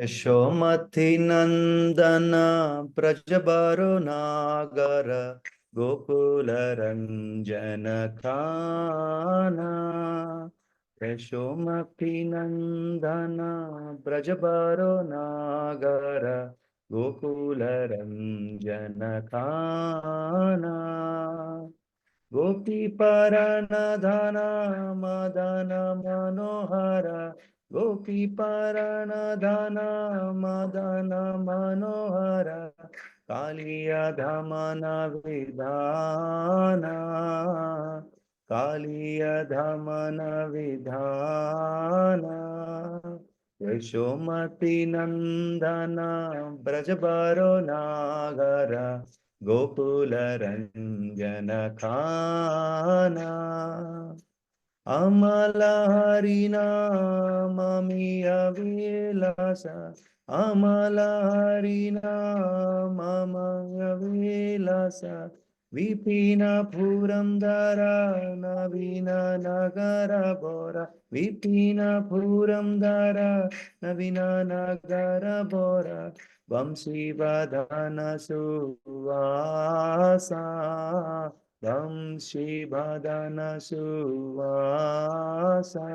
यशोमति नंदन प्रजबरो नागर गोकुल रंजन काना। यशोमति नंदन प्रजबरो नागर गोकुल रंजन काना। गोपीपरणधन मदन मनोहर गोपीपरणधन मदन मनोहर कालिया धमन विधान कालिया धमन विधान। यशोमति नंदन ब्रजबरो नागर गोकुल रंजन खाना। अमल हरिनाममि अविलास अमल हरिनाममि अविलास विपिन पुरंदर नवीन नगर बोरा विपिन पुरंदर नवीन नगर बोरा वंशीवदन सुवासा वंशीवदन सुवासा।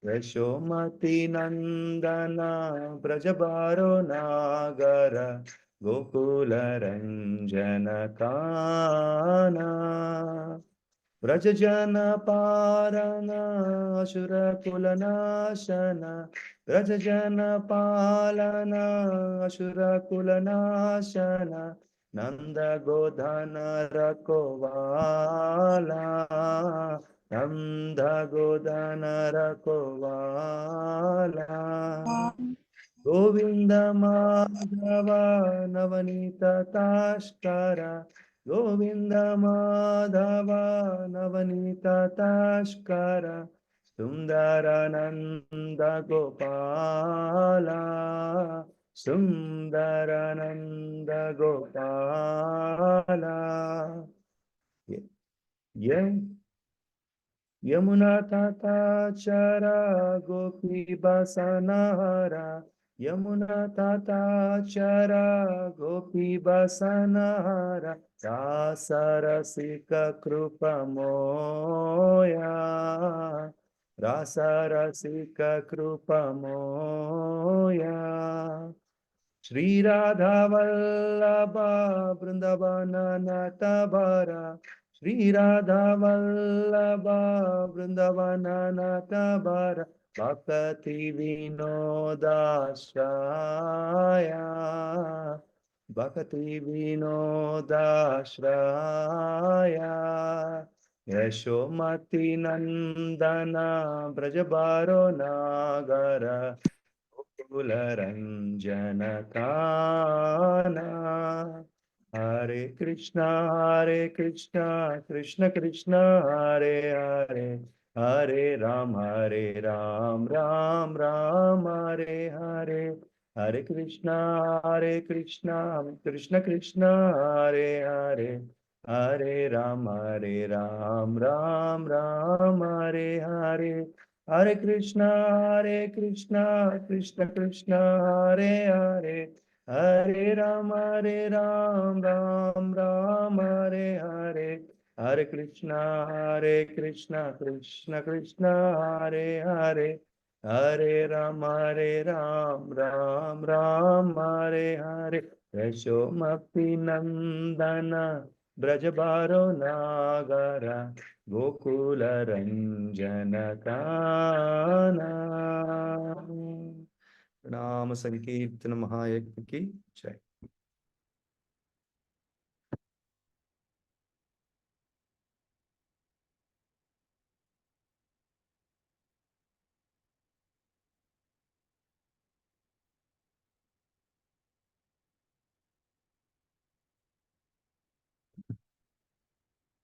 यशोमति नंदन ब्रजबारो नागर गोकुल रंजन काना। व्रज जन पालन असुर कुल नाशन व्रज जन पालन असुर कुल नाशन नंद गोधन रखवाला नंद गोधन रखवाला। गोविंद माधव नवनीत ताष्कर गोविंद माधव नवनीत ताष्कर सुंदर नंद गोपाला सुंदर नंद गोपाला। ये यमुना तथा चरा गोपी बसनहरा यमुना तथा चरा गोपी बसनहरा रास रसिक कृप मोया रास रसिक कृप मोया। श्री राधा वल्लभ वृंदावन नटवरा श्री राधा वल्लभ वृंदावन नटवरा भक्ति विनोदाश्रया भक्ति विनोदाश्रया। यशोमति नंदन ब्रजबारो नागर गोकुल रंजन काना। हरे कृष्णा कृष्ण कृष्ण हरे हरे हरे राम राम राम हरे हरे। हरे कृष्णा कृष्ण कृष्ण हरे हरे हरे राम राम राम हरे हरे। हरे कृष्णा कृष्ण कृष्ण हरे हरे हरे राम राम राम हरे हरे। हरे कृष्णा कृष्ण कृष्ण हरे हरे हरे राम राम राम हरे हरे। यशोमति नंदन ब्रजबारो नागर गोकुल रंजन काना। नाम संकीर्तन महायज्ञ की जय।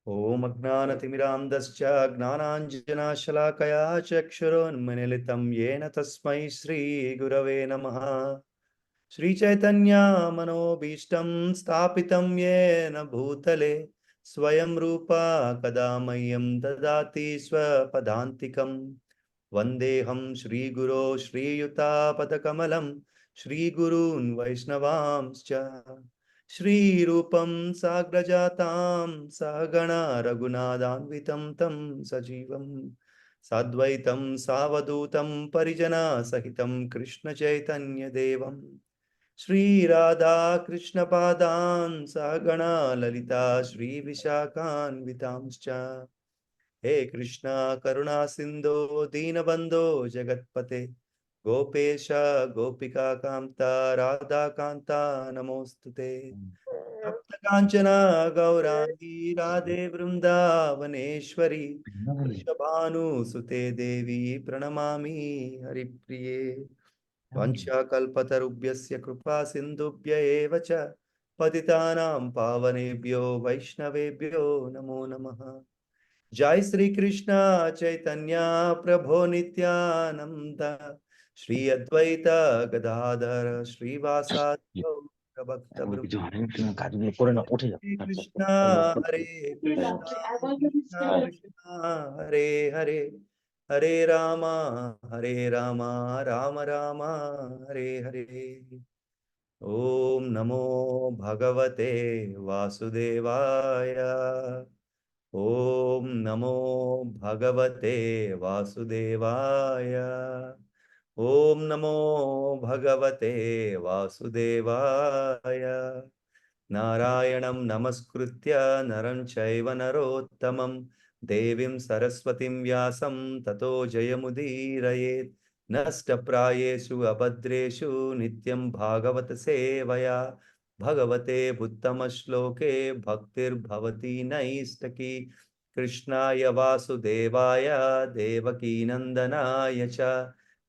ओम अज्ञानतिमिरान्धश्च ज्ञानाञ्जनशलाकया चक्षुरोन्मीलितं येन तस्मै श्रीगुरवे नमः। श्रीचैतन्य मनोभीष्टं स्थापितं येन भूतले स्वयं रूपा कदा मह्यं ददाति स्वपदान्तिकम् वन्देऽहं श्रीगुरो श्रीयुतापदकमलं श्रीगुरून् वैष्णवांश्च श्रीरूपं साग्रजातां सहगणा रघुनाथान्वितं तं सजीवं साद्वैतं सावधूतं परिजनसहितं कृष्णचैतन्यदेवं श्रीराधा कृष्णपादान् सहगणा ललिता श्रीविशाखान्वितांश्च हे कृष्णा करुणा सिंधो दीनबंधो जगत्पते गोपेश गोपिका कांता राधा कांता नमोस्तुते तप्त कांचना गौरांगी राधे वृंदावनेश्वरी वृषभानुसुते देवी प्रणमामि हरिप्रिये वंशाकल्पतरुभ्यस्य कृपा सिन्धुभ्य एव च पतितानां पावनेभ्यो वैष्णवेभ्यो नमो नमः जय श्री कृष्ण चैतन्य प्रभो नित्यानंद श्री अद्वैत गदाधर श्रीवासादि भक्त हरे कृष्णा कृष्णा कृष्णा हरे हरे हरे रामा राम राम हरे हरे ओम नमो भगवते वासुदेवाय ओम नमो भगवते वासुदेवाय ओम नमो भगवते वासुदेवाय नारायणं नमस्कृत्य नरं चैव नरोत्तमं देवीं सरस्वतीं व्यासं ततो जयमुदीरयेत् नष्टप्रायेषु अभद्रेषु नित्यं भागवत सेवया भगवते उत्तमश्लोके भक्तिर्भवति नैष्टकी कृष्णाय वासुदेवाय देवकीनन्दनाय च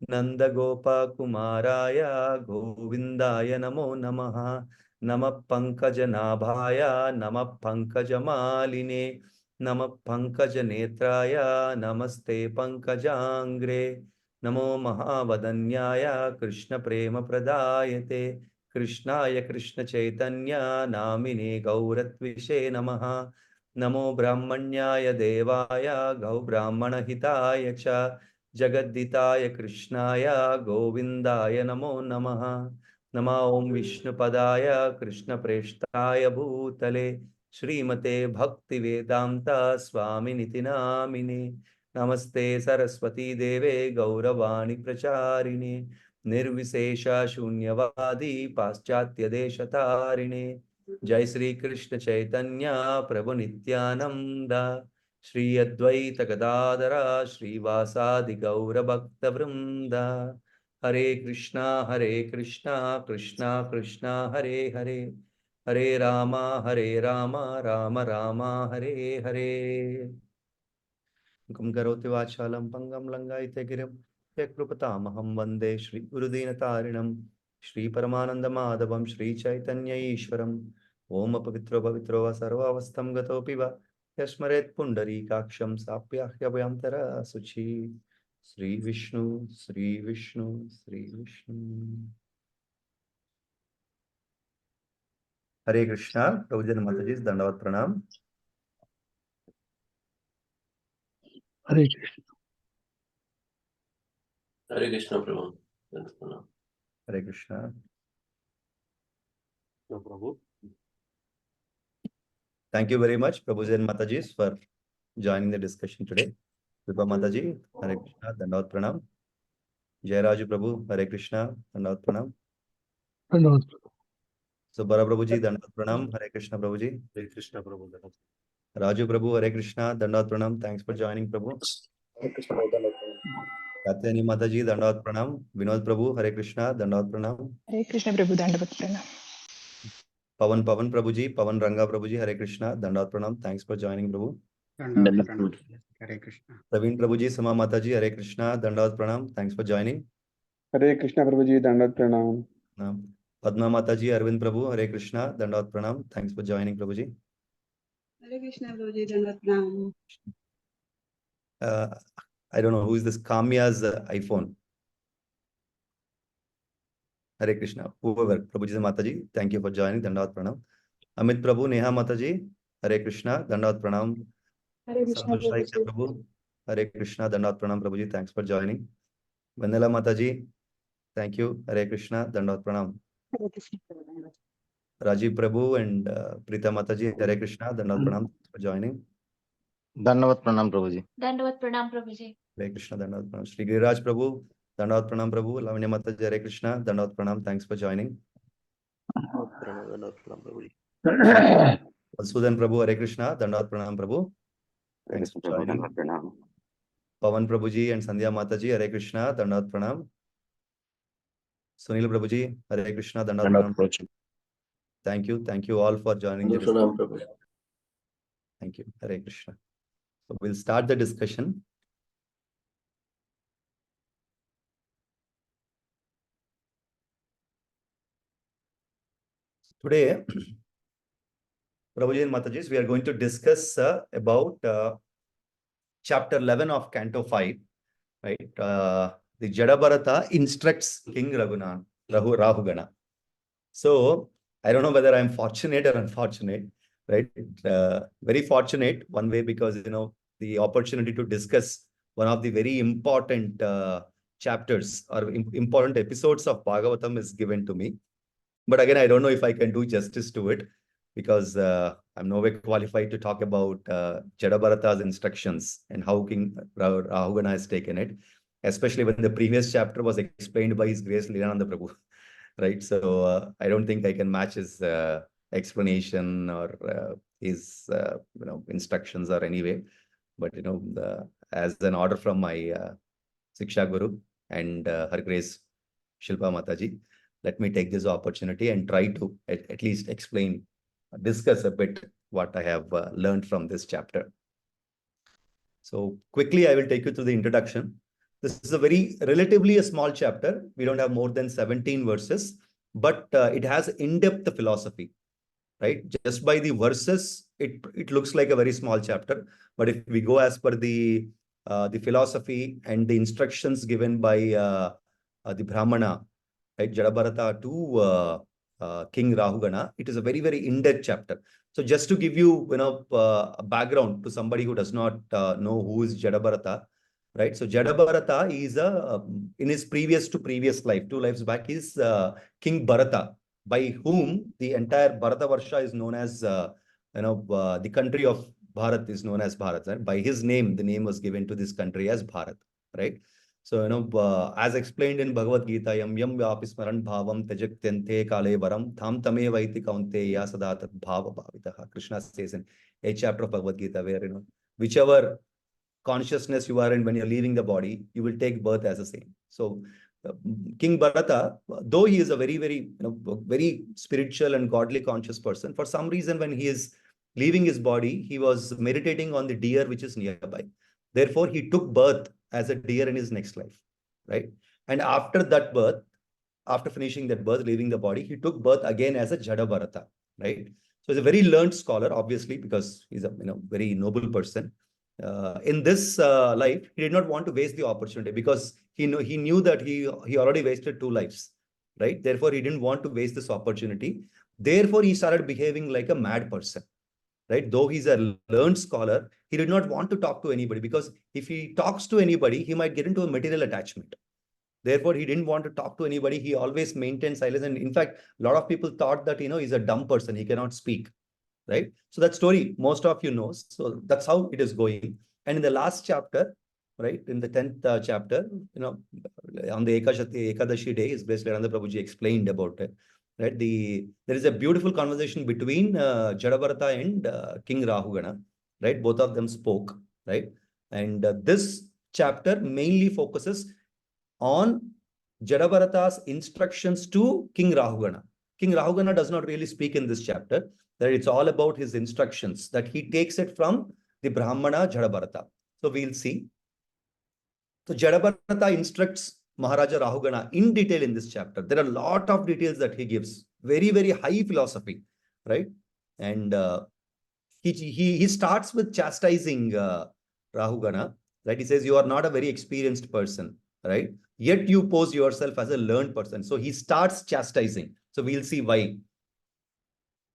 नन्दगोपकुमाराय गोविन्दाय नमो नमः नमः पंकजनाभाय नमः पंकजमालिने नमः पंकजनेत्राय नमस्ते पंकजांग्रे नमो महावदन्याय कृष्णप्रेमप्रदायते कृष्णाय कृष्णचैतन्य नामिने गौरत्विषे नमः नमो ब्राह्मण्याय देवाय गौब्राह्मणहिताय च जगद्दिताय कृष्णाय गोविन्दाय नमो नमः नमा ओं विष्णुपदाय कृष्णप्रेष्ठाय भूतले श्रीमते भक्तिवेदांता स्वामिनिति नामिने नमस्ते सरस्वती देवे गौरवाणी प्रचारिणे निर्विशेष शून्यवादी पाश्चात्य देशतारिणे जय श्री कृष्ण चैतन्य प्रभु नित्यानंद श्री अद्वैत गदाधरा श्रीवासादि गौर भक्त वृंदा हरे कृष्णा कृष्णा कृष्णा हरे हरे हरे रामा राम राम हरे हरे मुखं करोति वाचालं पंगं लंघयते गिरिं यत्कृपतामहं वन्दे श्रीगुरुदीनतारिणं श्रीपरमानन्दमाधवं श्रीचैतन्य ईश्वरम् ॐ अपवित्रो पवित्रो वा सर्वावस्थं गतोऽपि वा यस्मरेत् पुण्डरीकाक्षं साप्याह्यभयंतर शुचि श्री विष्णु श्री विष्णु श्री विष्णु हरे कृष्णा प्रभुजन माता जी दंडवत प्रणाम हरे कृष्ण प्रभु हरे कृष्णा प्रभु थैंक यू वेरी मच प्रभुजन माता जी for joining the discussion today कृपा माता जी हरे कृष्णा दंडवत प्रणाम जयराजू प्रभु हरे कृष्णा दंडवत प्रणाम धन्यवाद सुब्बारा प्रभु जी दंडवत प्रणाम हरे कृष्णा प्रभु जी हरे कृष्ण प्रभु राजू प्रभु हरे कृष्णा दंडवत प्रणाम थैंक्स फॉर जॉइनिंग प्रभु कात्यायनी माता जी दंडवत प्रणाम विनोद प्रभु हरे कृष्णा दंडवत प्रणाम हरे कृष्ण प्रभु दंडवत प्रणाम पवन पवन प्रभु जी पवन रंगा प्रभु जी हरे कृष्णा दंडवत प्रणाम थैंक्स फॉर जॉइनिंग प्रभु हरे कृष्णा प्रवीण प्रभु जी समा माता जी हरे कृष्णा दंडवत प्रणाम थैंक्स फॉर जॉइनिंग हरे कृष्णा प्रभु जी दंडवत प्रणाम पद्मा माता जी अरविंद प्रभु हरे कृष्णा दंडवत प्रणाम थैंक्स फॉर जॉइनिंग प्रभु जी हरे कृष्णा प्रभु जी दंडवत प्रणाम I don't know who is this Kamya's iPhone. Hare Krishna. Whoever. Prabhuji Mata ji, thank you for joining. Dandavad Pranam. Amit Prabhu, Neha Mata ji. Hare Krishna, Dandavat Pranam. Hare Krishna Santosh Sahiत्य Prabhuji. Prabhu, Hare Krishna, Dandavat Pranam Prabhuji, thanks for joining. Vanilla Mataji, thank you, Hare Krishna, Dandavat Pranam. Hare Krishna Prabhuji. Rajiv Prabhu and Preeta Mataji, Hare Krishna, Dandavat Pranam, thanks for joining. धन्यवाद प्रणाम प्रभु जी। दंडवत प्रणाम प्रभु जी। Hare Krishna, Dandavat Pranam. Shri Giriraj Prabhu, Dandavat Pranam Prabhu, Lavanya Mataji, Hare Krishna, Dandavat Pranam, thanks for joining. Sudan Prabhu, Hare Krishna, Dandavat Pranam Prabhu, thanks for joining. Pavan Prabhuji and Sandhya Mataji, Hare Krishna, Dandavat Pranam. Sunil Prabhuji, Hare Krishna, Dandavat Pranam. Thank you all for joining the discussion. Thank you, Hare Krishna. So we'll start the discussion. Today, Prabhuji and Matajis, we are going to discuss about chapter 11 of Canto 5, right? The Jadabharata instructs King Rahugana. So, I don't know whether I'm fortunate or unfortunate, right? Very fortunate one way because, the opportunity to discuss one of the very important chapters or important episodes of Bhagavatam is given to me. But again, I don't know if I can do justice to it because I'm nowhere qualified to talk about Jadabharata's instructions and how King Rahugana has taken it, especially when the previous chapter was explained by His Grace Lilananda Prabhu, right? So I don't think I can match his explanation or his instructions or anyway. But as an order from my Siksha Guru and Her Grace Shilpa Mataji, let me take this opportunity and try to at least discuss a bit what I have learned from this chapter. So quickly, I will take you through the introduction. This is a relatively a small chapter. We don't have more than 17 verses, but it has in-depth philosophy, right? Just by the verses, it looks like a very small chapter. But if we go as per the philosophy and the instructions given by the Brahmana, right, Jadabharata to King Rahugana, it is a very, very in-depth chapter. So just to give you, a background to somebody who does not know who is Jadabharata, right? So Jadabharata is in his previous life, 2 lives back, is King Bharata, by whom the entire Bharatavarsha is known as, the country of Bharat is known as Bharat. Right? By his name, the name was given to this country as Bharat, right? So, as explained in Bhagavad Gita, yam vyapismaran bhavam tajaktente kale varam tham tame vaiti kaunteya sadatat bhava bhavitaha. Krishna says in a chapter of Bhagavad Gita where, whichever consciousness you are in when you're leaving the body, you will take birth as the same. So, King Bharata, though he is a very, very, very spiritual and godly conscious person, for some reason when he is leaving his body, he was meditating on the deer which is nearby. Therefore, he took birth as a deer in his next life, right? And after that birth, after finishing that birth, leaving the body, he took birth again as a Jadabharata, right? So he's a very learned scholar, obviously, because he's a very noble person. In this life, he did not want to waste the opportunity because he knew that he already wasted 2 lives, right? Therefore, he didn't want to waste this opportunity. Therefore, he started behaving like a mad person, right? Though he's a learned scholar, he did not want to talk to anybody because if he talks to anybody, he might get into a material attachment. Therefore, he didn't want to talk to anybody. He always maintained silence. And in fact, a lot of people thought that, he's a dumb person. He cannot speak, right? So that story, most of you know. So that's how it is going. And in the last chapter, right, in the 10th chapter, on the Ekadashi day, His Grace Lilananda Prabhuji explained about it. Right, there is a beautiful conversation between Jadabharata and King Rahugana. Right, both of them spoke. Right, and this chapter mainly focuses on Jadabharata's instructions to King Rahugana. King Rahugana does not really speak in this chapter. That it's all about his instructions that he takes it from the Brahmana Jadabharata. So we'll see. So Jadabharata instructs Maharaja Rahugana in detail in this chapter. There are a lot of details that he gives. Very, very high philosophy, right? And he starts with chastising Rahugana, right? He says, you are not a very experienced person, right? Yet you pose yourself as a learned person. So he starts chastising. So we'll see why.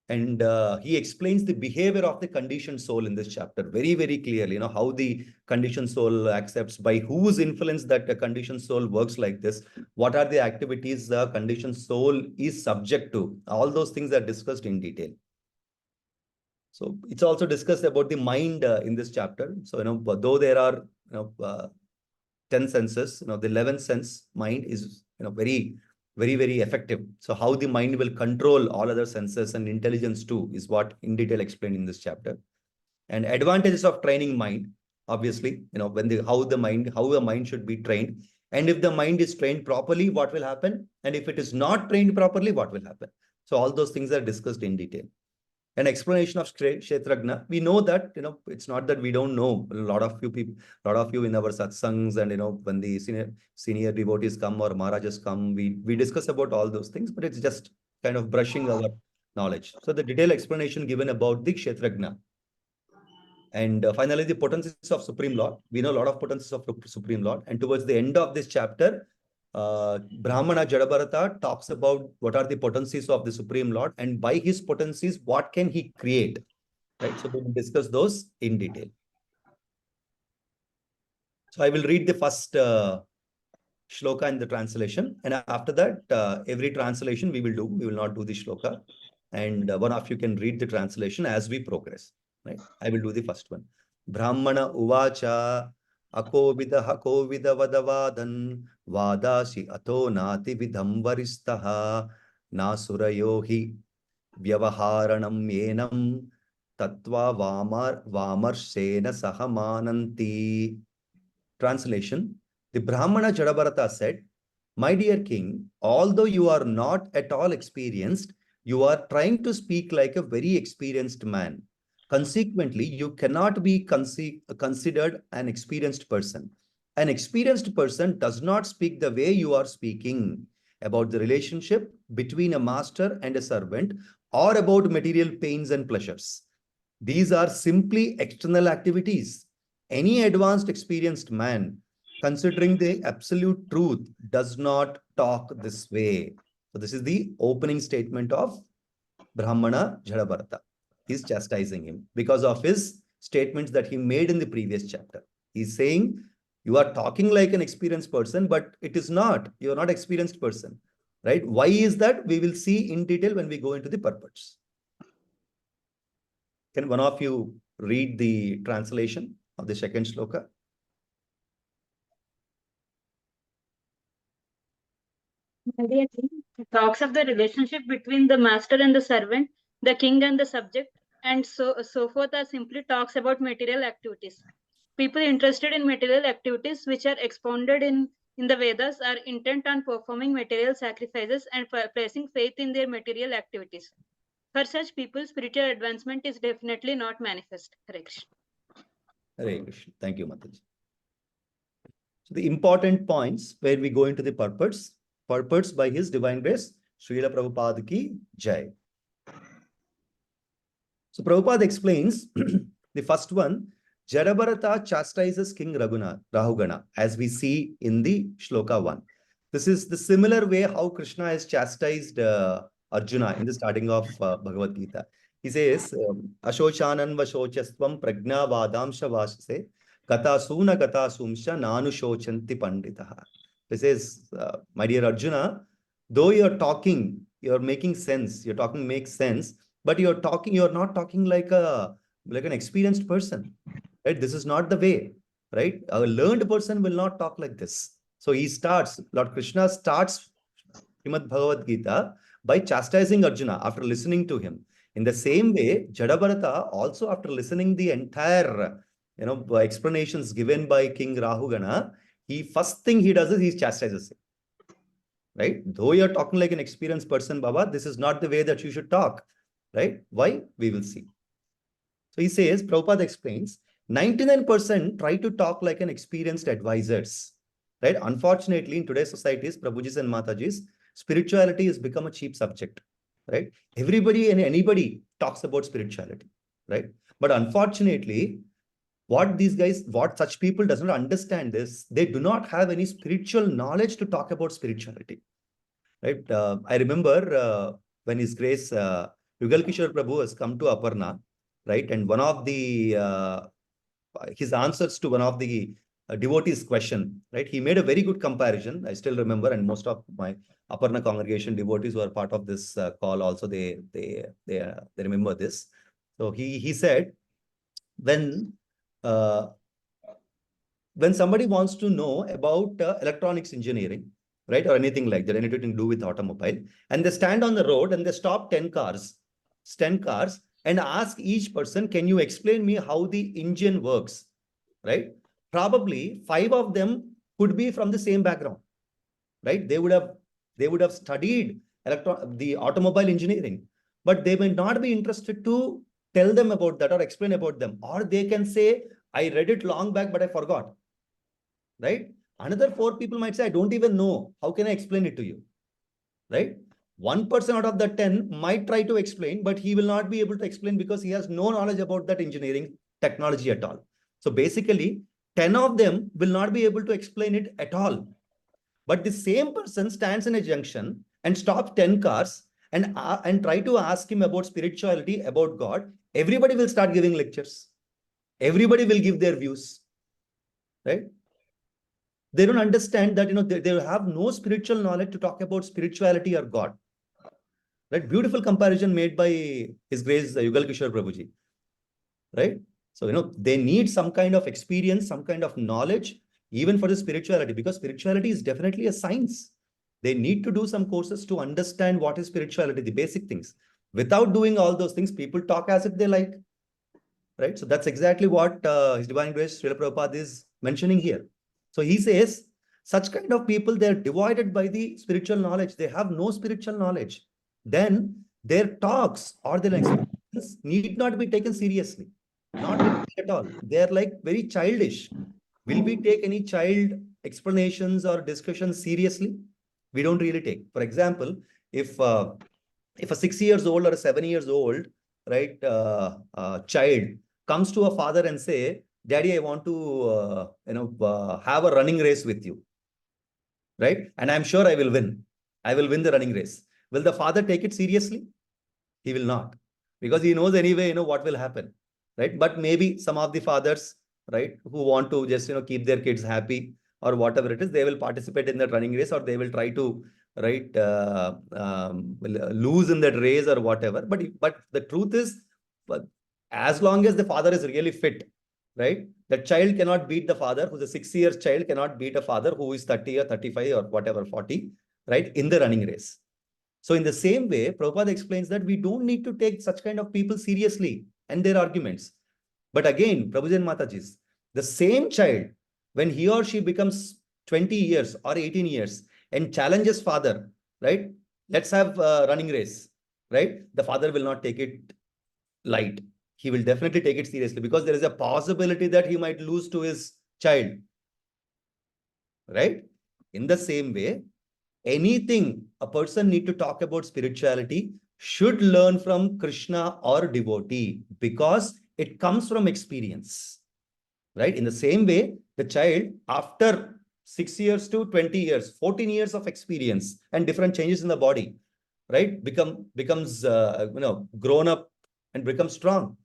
And he explains the behavior of the conditioned soul in this chapter very, very clearly. You know, how the conditioned soul accepts, by whose influence that the conditioned soul works like this, what are the activities the conditioned soul is subject to. All those things are discussed in detail. So it's also discussed about the mind in this chapter. So, you know, though there are, 10 senses, you know, the 11th sense, mind, is, you know, very, very effective. So how the mind will control all other senses and intelligence too is what in detail explained in this chapter. And advantages of training mind, obviously, you know, when how the mind should be trained. And if the mind is trained properly, what will happen? And if it is not trained properly, what will happen? So all those things are discussed in detail. An explanation of Kshetragna. We know that, you know, it's not that we don't know. A lot of you in our satsangs, and, you know, when the senior devotees come or Maharajas come, we discuss about all those things, but it's just kind of brushing our knowledge. So the detailed explanation given about the Kshetragna. And finally, the potencies of Supreme Lord. We know a lot of potencies of Supreme Lord. And towards the end of this chapter, Brahmana Jadabharata talks about what are the potencies of the Supreme Lord, and by his potencies, what can he create, right? So we will discuss those in detail. So I will read the first shloka in the translation, and after that, every translation we will not do the shloka, and one of you can read the translation as we progress, right? I will do the first one. Brahmana uvacha akovida hakovida vadavadan Vadasi ato nati vidham varistaha nasurayo hi vyavaharanam yenam tatva vamarshena sahamananti. Translation: the Brahmana Jadabharata said, "My dear king, although you are not at all experienced, you are trying to speak like a very experienced man. Consequently, you cannot be considered an experienced person. An experienced person does not speak the way you are speaking about the relationship between a master and a servant, or about material pains and pleasures. These are simply external activities. Any advanced experienced man, considering the absolute truth, does not talk this way." So this is the opening statement of Brahmana Jadabharata. He's chastising him because of his statements that he made in the previous chapter. He's saying, you are talking like an experienced person, but it is not. You are not an experienced person, right? Why is that? We will see in detail when we go into the purports. Can one of you read the translation of the second shloka? It talks of the relationship between the master and the servant, the king and the subject, and so forth, are simply talks about material activities. People interested in material activities, which are expounded in the Vedas, are intent on performing material sacrifices and placing faith in their material activities. For such people, spiritual advancement is definitely not manifest. Hare Krishna. Hare Krishna. Thank you, Mataji. So the important points where we go into the purports by His Divine Grace, Srila Prabhupada ki Jai. So Prabhupada explains the first one, Jadabharata chastises King Rahugana, as we see in the Shloka 1. This is the similar way how Krishna has chastised Arjuna in the starting of Bhagavad Gita. He says, Ashochanan vashochastvam prajna vadamsha vasase katasuna katasumsha nanu shochanti panditaha. He says, my dear Arjuna, though you're talking, you're making sense, your talking makes sense, but you're not talking like an experienced person, right? This is not the way, right? A learned person will not talk like this. So Lord Krishna starts Srimad Bhagavad Gita by chastising Arjuna after listening to him. In the same way, Jadabharata also, after listening the entire explanations given by King Rahugana, first thing he does is he chastises him. Right? Though you're talking like an experienced person, Baba, this is not the way that you should talk. Right? Why? We will see. So he says, Prabhupada explains, 99% try to talk like an experienced advisors. Right? Unfortunately, in today's societies, Prabhujis and Matajis, spirituality has become a cheap subject. Right? Everybody and anybody talks about spirituality. Right? But unfortunately, what such people does not understand is they do not have any spiritual knowledge to talk about spirituality. Right? I remember when His Grace Yugal Kishore Prabhu has come to Aparna, right? And one of the his answers to one of the devotees' question, right? He made a very good comparison. I still remember, and most of my Aparna congregation devotees who are part of this call also they remember this. So he said, when somebody wants to know about electronics engineering, right, or anything like that, anything to do with automobile, and they stand on the road and they stop 10 cars, and ask each person, can you explain me how the engine works, right? Probably 5 of them could be from the same background, right? They would have studied the automobile engineering, but they may not be interested to tell them about that or explain about them. Or they can say, I read it long back, but I forgot, right? Another 4 people might say, I don't even know. How can I explain it to you, right? 1% out of the 10 might try to explain, but he will not be able to explain because he has no knowledge about that engineering technology at all. So basically, 10 of them will not be able to explain it at all. But the same person stands in a junction and stops 10 cars and try to ask him about spirituality, about God. Everybody will start giving lectures. Everybody will give their views, right? They don't understand that, they will have no spiritual knowledge to talk about spirituality or God. Right? Beautiful comparison made by His Grace Yugal Kishore Prabhuji. Right? So, they need some kind of experience, some kind of knowledge, even for the spirituality, because spirituality is definitely a science. They need to do some courses to understand what is spirituality, the basic things. Without doing all those things, people talk as if they like. Right? So that's exactly what His Divine Grace Srila Prabhupada is mentioning here. So he says, such kind of people, they're divided by the spiritual knowledge. They have no spiritual knowledge. Then their talks or their explanations need not be taken seriously. Not at all. They're like very childish. Will we take any child explanations or discussions seriously? We don't really take. For example, if a 6 years old or a 7 years old, right, child comes to a father and say, Daddy, I want to, have a running race with you, right? And I'm sure I will win. I will win the running race. Will the father take it seriously? He will not, because he knows anyway, what will happen, right? But maybe some of the fathers, right, who want to just, keep their kids happy or whatever it is, they will participate in that running race, or they will try to, right, lose in that race or whatever. But the truth is, as long as the father is really fit, right, the child cannot beat the father. Who's a 6 years child cannot beat a father who is 30 or 35 or whatever, 40, right, in the running race. So in the same way, Prabhupada explains that we don't need to take such kind of people seriously and their arguments. But again, Prabhuji and Matajis, the same child, when he or she becomes 20 years or 18 years and challenges father, right? Let's have a running race, right? The father will not take it light. He will definitely take it seriously, because there is a possibility that he might lose to his child, right? In the same way, anything a person need to talk about spirituality should learn from Krishna or devotee, because it comes from experience, right? In the same way, the child, after 6 years to 20 years, 14 years of experience and different changes in the body, right, becomes grown up and becomes strong.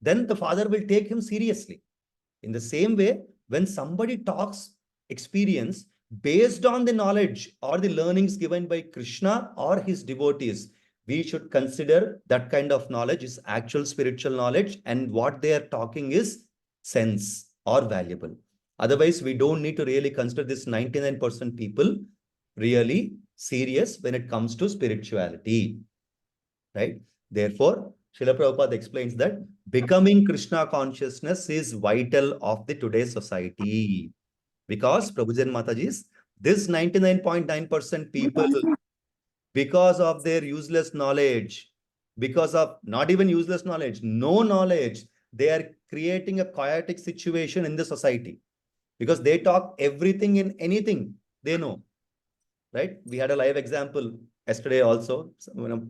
Then the father will take him seriously. In the same way, when somebody talks experience based on the knowledge or the learnings given by Krishna or his devotees, we should consider that kind of knowledge is actual spiritual knowledge, and what they are talking is sense or valuable. Otherwise, we don't need to really consider this 99% people really serious when it comes to spirituality, right? Therefore, Srila Prabhupada explains that becoming Krishna consciousness is vital of the today's society. Because, Prabhuji and Matajis, this 99.9% people, because of their useless knowledge, because of not even useless knowledge, no knowledge, they are creating a chaotic situation in the society, because they talk everything in anything they know, right? We had a live example yesterday also.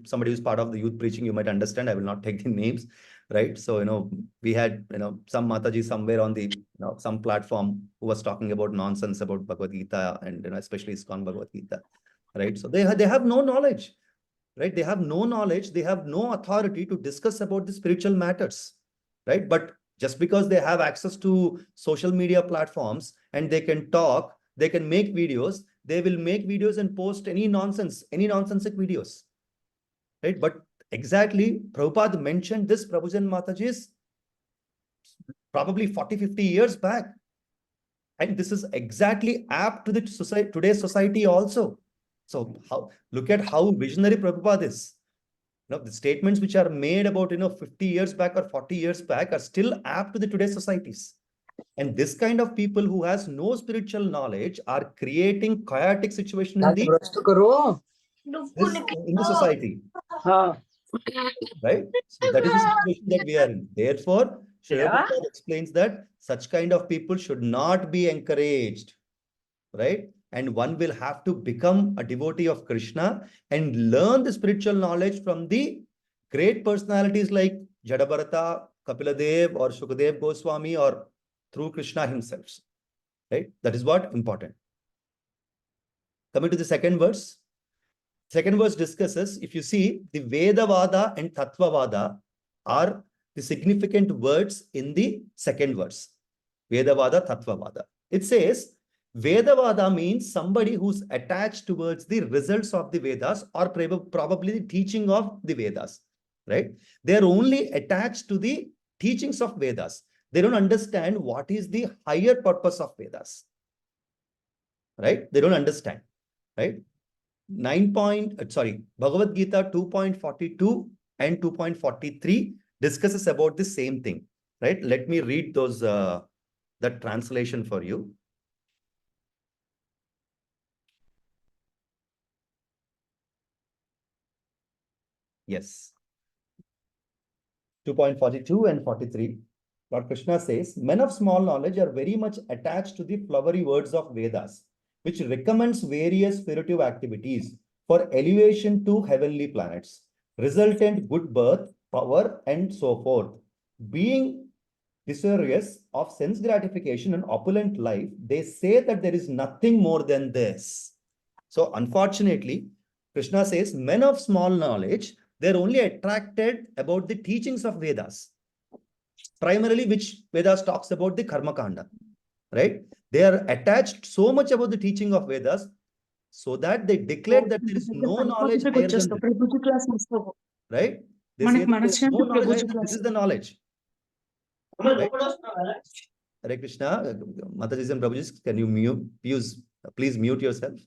Somebody who's part of the youth preaching, you might understand. I will not take the names, right? So, we had, some Mataji somewhere on the, some platform who was talking about nonsense about Bhagavad Gita and, especially ISKCON Bhagavad Gita, right? So they have no knowledge. right? They have no knowledge, they have no authority to discuss about the spiritual matters, right? But just because they have access to social media platforms and they can talk, they can make videos, they will make videos and post any nonsensical videos, right? But exactly, Prabhupada mentioned this, Prabhuji and Mataji's, probably 40-50 years back. And this is exactly apt to the today's society also. So look at how visionary Prabhupada is. The statements which are made about 50 years back or 40 years back are still apt to the today's societies. And this kind of people who has no spiritual knowledge are creating chaotic situation in the society. Right? So that is the situation that we are in. Therefore, Srila Prabhupada explains that such kind of people should not be encouraged. Right? And one will have to become a devotee of Krishna and learn the spiritual knowledge from the great personalities like Jadabharata, Kapiladev, or Shukadev Goswami, or through Krishna himself. Right? That is what important. Coming to the second verse. Second verse discusses, if you see, the Vedavada and Tattvavada are the significant words in the second verse. Vedavada, Tattvavada. It says, Vedavada means somebody who's attached towards the results of the Vedas or probably the teaching of the Vedas, right? They're only attached to the teachings of Vedas. They don't understand what is the higher purpose of Vedas, right? They don't understand, right? Bhagavad Gita 2.42 and 2.43 discusses about the same thing, right? Let me read those, that translation for you. Yes. 2.42 and 43. Lord Krishna says, men of small knowledge are very much attached to the flowery words of Vedas, which recommends various spiritual activities for elevation to heavenly planets, resultant good birth, power, and so forth. Being desirous of sense gratification and opulent life, they say that there is nothing more than this. So unfortunately, Krishna says, men of small knowledge, they're only attracted about the teachings of Vedas, primarily which Vedas talks about the Karma Kanda, right? They are attached so much about the teaching of Vedas so that they declare that there is no knowledge higher than this, right? They say that there is no knowledge higher than this is the knowledge. Right? Hare Krishna, Mataji and Prabhuji, can you please mute yourself?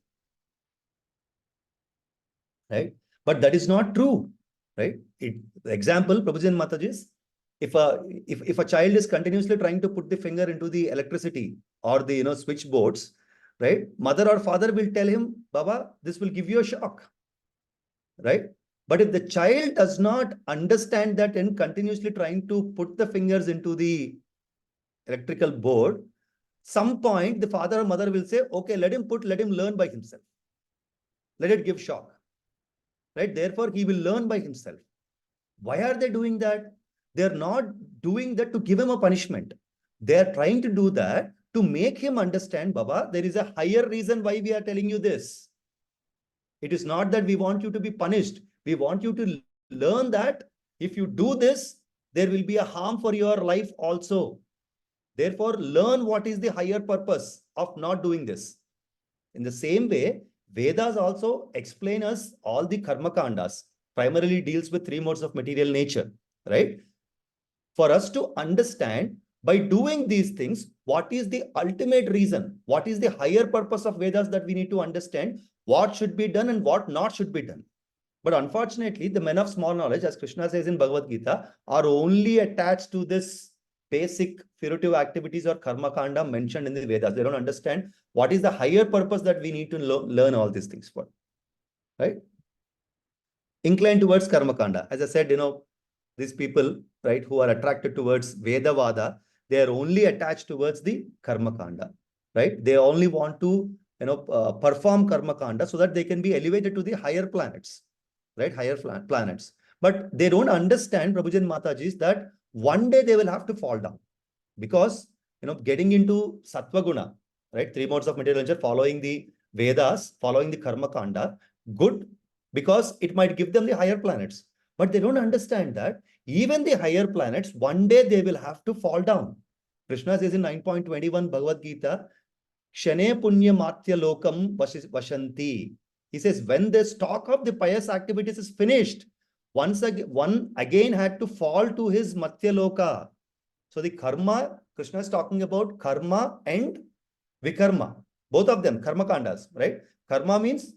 Right? But that is not true, right? Example, Prabhuji and Mataji, if a child is continuously trying to put the finger into the electricity or the switchboards, right? Mother or father will tell him, Baba, this will give you a shock, right? But if the child does not understand that and continuously trying to put the fingers into the electrical board, some point the father or mother will say, okay, let him learn by himself. Let it give shock, right? Therefore, he will learn by himself. Why are they doing that? They're not doing that to give him a punishment. They're trying to do that to make him understand, Baba, there is a higher reason why we are telling you this. It is not that we want you to be punished. We want you to learn that if you do this, there will be a harm for your life also. Therefore, learn what is the higher purpose of not doing this. In the same way, Vedas also explain us all the karma kandas, primarily deals with 3 modes of material nature, right? For us to understand by doing these things, what is the ultimate reason? What is the higher purpose of Vedas that we need to understand? What should be done and what not should be done? But unfortunately, the men of small knowledge, as Krishna says in Bhagavad Gita, are only attached to this basic figurative activities or karma kanda mentioned in the Vedas. They don't understand what is the higher purpose that we need to learn all these things for, right? Inclined towards karma kanda. As I said, these people, right, who are attracted towards Vedavada, they are only attached towards the karma kanda, right? They only want to, perform karma kanda so that they can be elevated to the higher planets, right? Higher planets. But they don't understand, Prabhuji and Mataji, that one day they will have to fall down because, getting into Sattva Guna, right? 3 modes of material nature, following the Vedas, following the Karma Kanda, good because it might give them the higher planets. But they don't understand that even the higher planets, one day they will have to fall down. Krishna says in 9.21 Bhagavad Gita, Kshane punya matya lokam vashanti. He says, when the stock of the pious activities is finished, one again had to fall to his matya loka. So the karma, Krishna is talking about karma and vikarma. Both of them, karma kandas, right? Karma means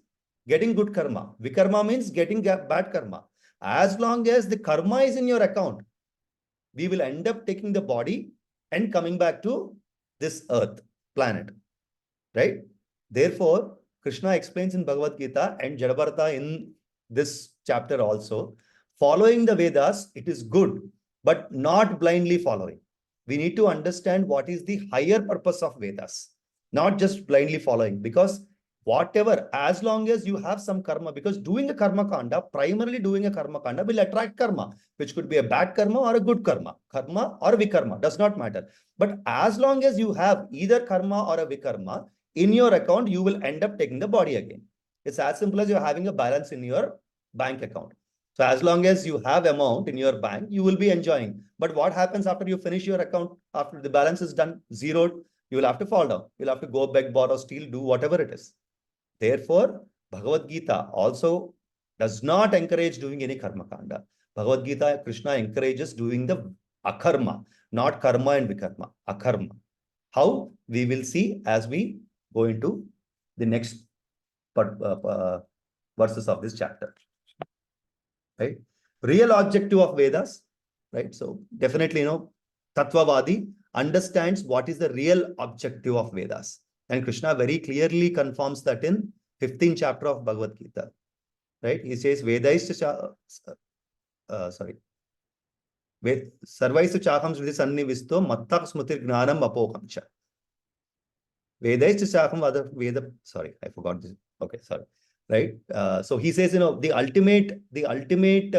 getting good karma. Vikarma means getting bad karma. As long as the karma is in your account, we will end up taking the body and coming back to this earth, planet, right? Therefore, Krishna explains in Bhagavad Gita and Jadabharata in this chapter also, following the Vedas, it is good, but not blindly following. We need to understand what is the higher purpose of Vedas, not just blindly following, because whatever, as long as you have some karma, because doing a karma kanda, primarily doing a karma kanda will attract karma, which could be a bad karma or a good karma or vikarma, does not matter. But as long as you have either karma or a vikarma in your account, you will end up taking the body again. It's as simple as you're having a balance in your bank account. So as long as you have amount in your bank, you will be enjoying. But what happens after you finish your account, after the balance is done, zeroed, you will have to fall down. You'll have to go beg, borrow, steal, do whatever it is. Therefore, Bhagavad Gita also does not encourage doing any karma kanda. Bhagavad Gita, Krishna encourages doing the akarma, not karma and vikarma, akarma. How? We will see as we go into the next verses of this chapter. Right? Real objective of Vedas, right? So definitely, Tattvavadi understands what is the real objective of Vedas. And Krishna very clearly confirms that in 15th chapter of Bhagavad Gita. Right? He says, Sarvaisu chakam sriti sannivisto mattak smritir gnanam apokam cha. Vedaistu chakam Veda, sorry, I forgot this. Okay, sorry. Right? So he says, the ultimate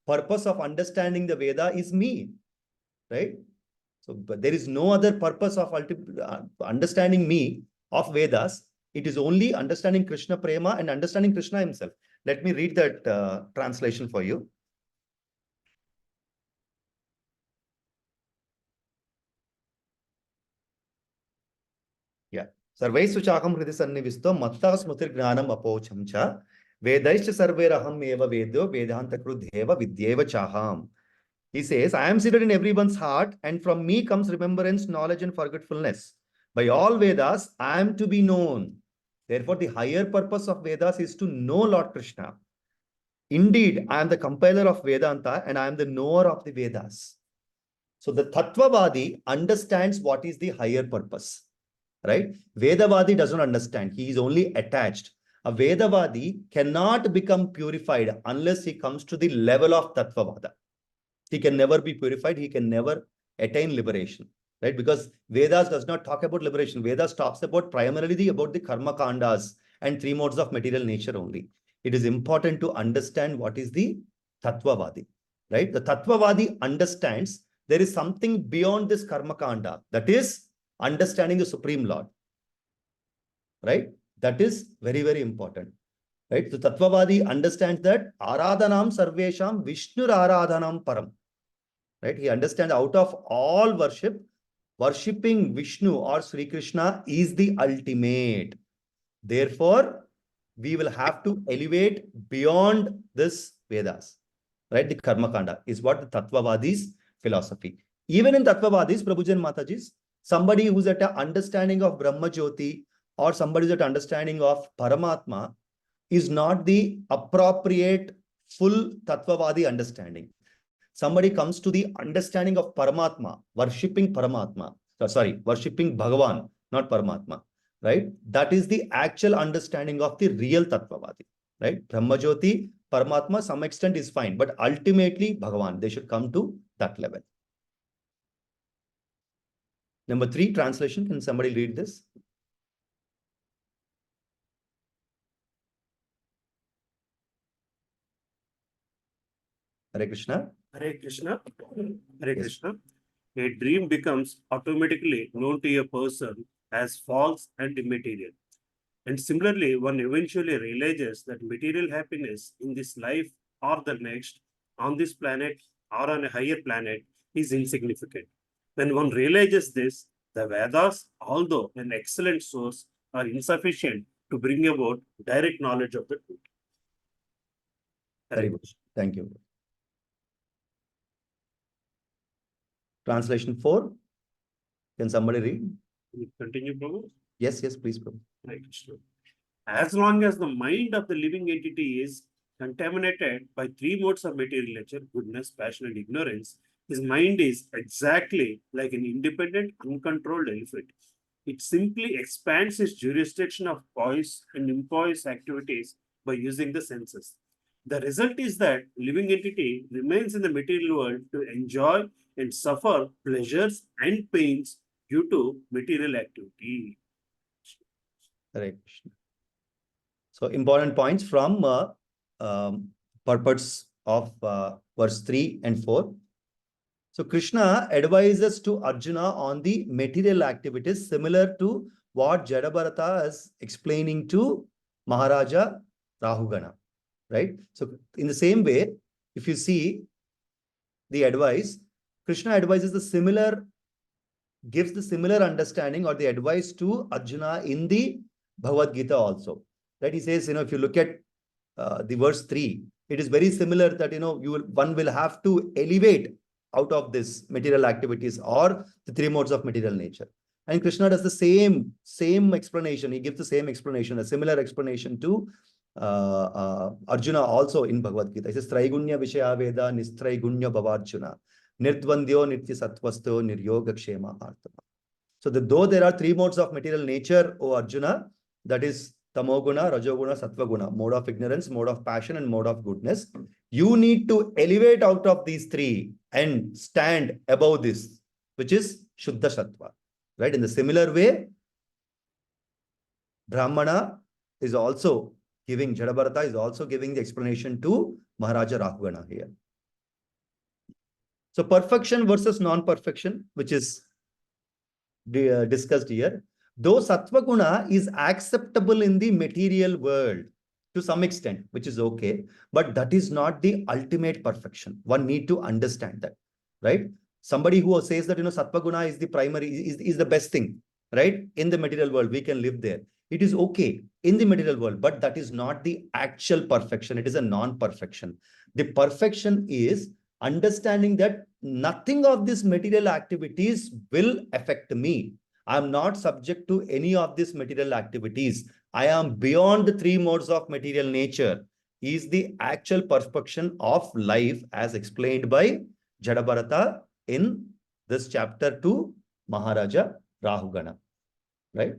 purpose of understanding the Veda is me. Right? So, but there is no other purpose of understanding me of Vedas. It is only understanding Krishna Prema and understanding Krishna himself. Let me read that translation for you. Yeah. Sarvaisu chakam hridi sannivisto matta smritir gnanam apocham cha vedaischa sarveraham eva vedo vedanta krudheva vidyeva chaham. He says, I am seated in everyone's heart, and from me comes remembrance, knowledge, and forgetfulness. By all Vedas, I am to be known. Therefore, the higher purpose of Vedas is to know Lord Krishna. Indeed, I am the compiler of Vedanta, and I am the knower of the Vedas. So the Tattvavadi understands what is the higher purpose, right? Vedavadi doesn't understand. He is only attached. A Vedavadi cannot become purified unless he comes to the level of Tattvavada. He can never be purified. He can never attain liberation, right? Because Vedas does not talk about liberation. Vedas talks about primarily about the karma kandas and three modes of material nature only. It is important to understand what is the Tattvavadi, right? The Tattvavadi understands there is something beyond this karma kanda, that is understanding the Supreme Lord, right? That is very, very important. Right? So Tattvavadi understands that Aradhanam Sarvesham Vishnur Aradhanam Param. Right? He understands out of all worship, worshipping Vishnu or Sri Krishna is the ultimate. Therefore, we will have to elevate beyond this Vedas. Right? The Karma Kanda is what the Tattvavadi's philosophy. Even in Tattvavadis, Prabhuji and Mataji's, somebody who's at an understanding of Brahma Jyoti or somebody who's at understanding of Paramatma is not the appropriate full Tattvavadi understanding. Somebody comes to the understanding of Paramatma, worshipping Paramatma, worshipping Bhagavan, not Paramatma, right? That is the actual understanding of the real Tattvavadi, right? Brahma Jyoti, Paramatma, some extent is fine, but ultimately Bhagavan, they should come to that level. Number 3, translation. Can somebody read this? Hare Krishna. Hare Krishna. Hare Yes. Krishna. A dream becomes automatically known to a person as false and immaterial. And similarly, one eventually realizes that material happiness in this life or the next, on this planet or on a higher planet, is insignificant. When one realizes this, the Vedas, although an excellent source, are insufficient to bring about direct knowledge of the truth. Very good. Thank you. Translation 4. Can somebody read? Continue, Prabhu. Yes, please, Prabhu. Right. As long as the mind of the living entity is contaminated by three modes of material nature, goodness, passion, and ignorance, his mind is exactly like an independent, uncontrolled elephant. It simply expands its jurisdiction of poise and impoise activities by using the senses. The result is that living entity remains in the material world to enjoy and suffer pleasures and pains due to material activity. Hare Krishna. So important points from purports of verse 3 and 4. So Krishna advises to Arjuna on the material activities similar to what Jadabharata is explaining to Maharaja Rahugana, right? So in the same way, if you see the advice, Krishna advises gives the similar understanding or the advice to Arjuna in the Bhagavad Gita also. Right? He says, if you look at the verse 3, it is very similar that, one will have to elevate out of this material activities or the three modes of material nature. And Krishna does the same explanation. He gives the same explanation, a similar explanation to Arjuna also in Bhagavad Gita. He says, Traigunya Vishaya Veda Nistraigunya Bhavarjuna Nirdvandyo Nitya Sattvasto Niryoga Kshema Artama. So though there are three modes of material nature, O Arjuna, that is Tamoguna, Rajoguna, Sattvaguna, mode of ignorance, mode of passion, and mode of goodness. You need to elevate out of these three and stand above this, which is Shuddha Sattva. Right? In the similar way, Brahmana is also giving, Jadabharata is also giving the explanation to Maharaja Rahugana here. So perfection versus non-perfection, which is discussed here. Though Sattva Guna is acceptable in the material world to some extent, which is okay, but that is not the ultimate perfection. One need to understand that, right? Somebody who says that, Sattva Guna is the primary, is the best thing, right? In the material world, we can live there. It is okay in the material world, but that is not the actual perfection. It is a non-perfection. The perfection is understanding that nothing of these material activities will affect me. I am not subject to any of these material activities. I am beyond the three modes of material nature. Is the actual perfection of life as explained by Jadabharata in this chapter to Maharaja Rahugana, right?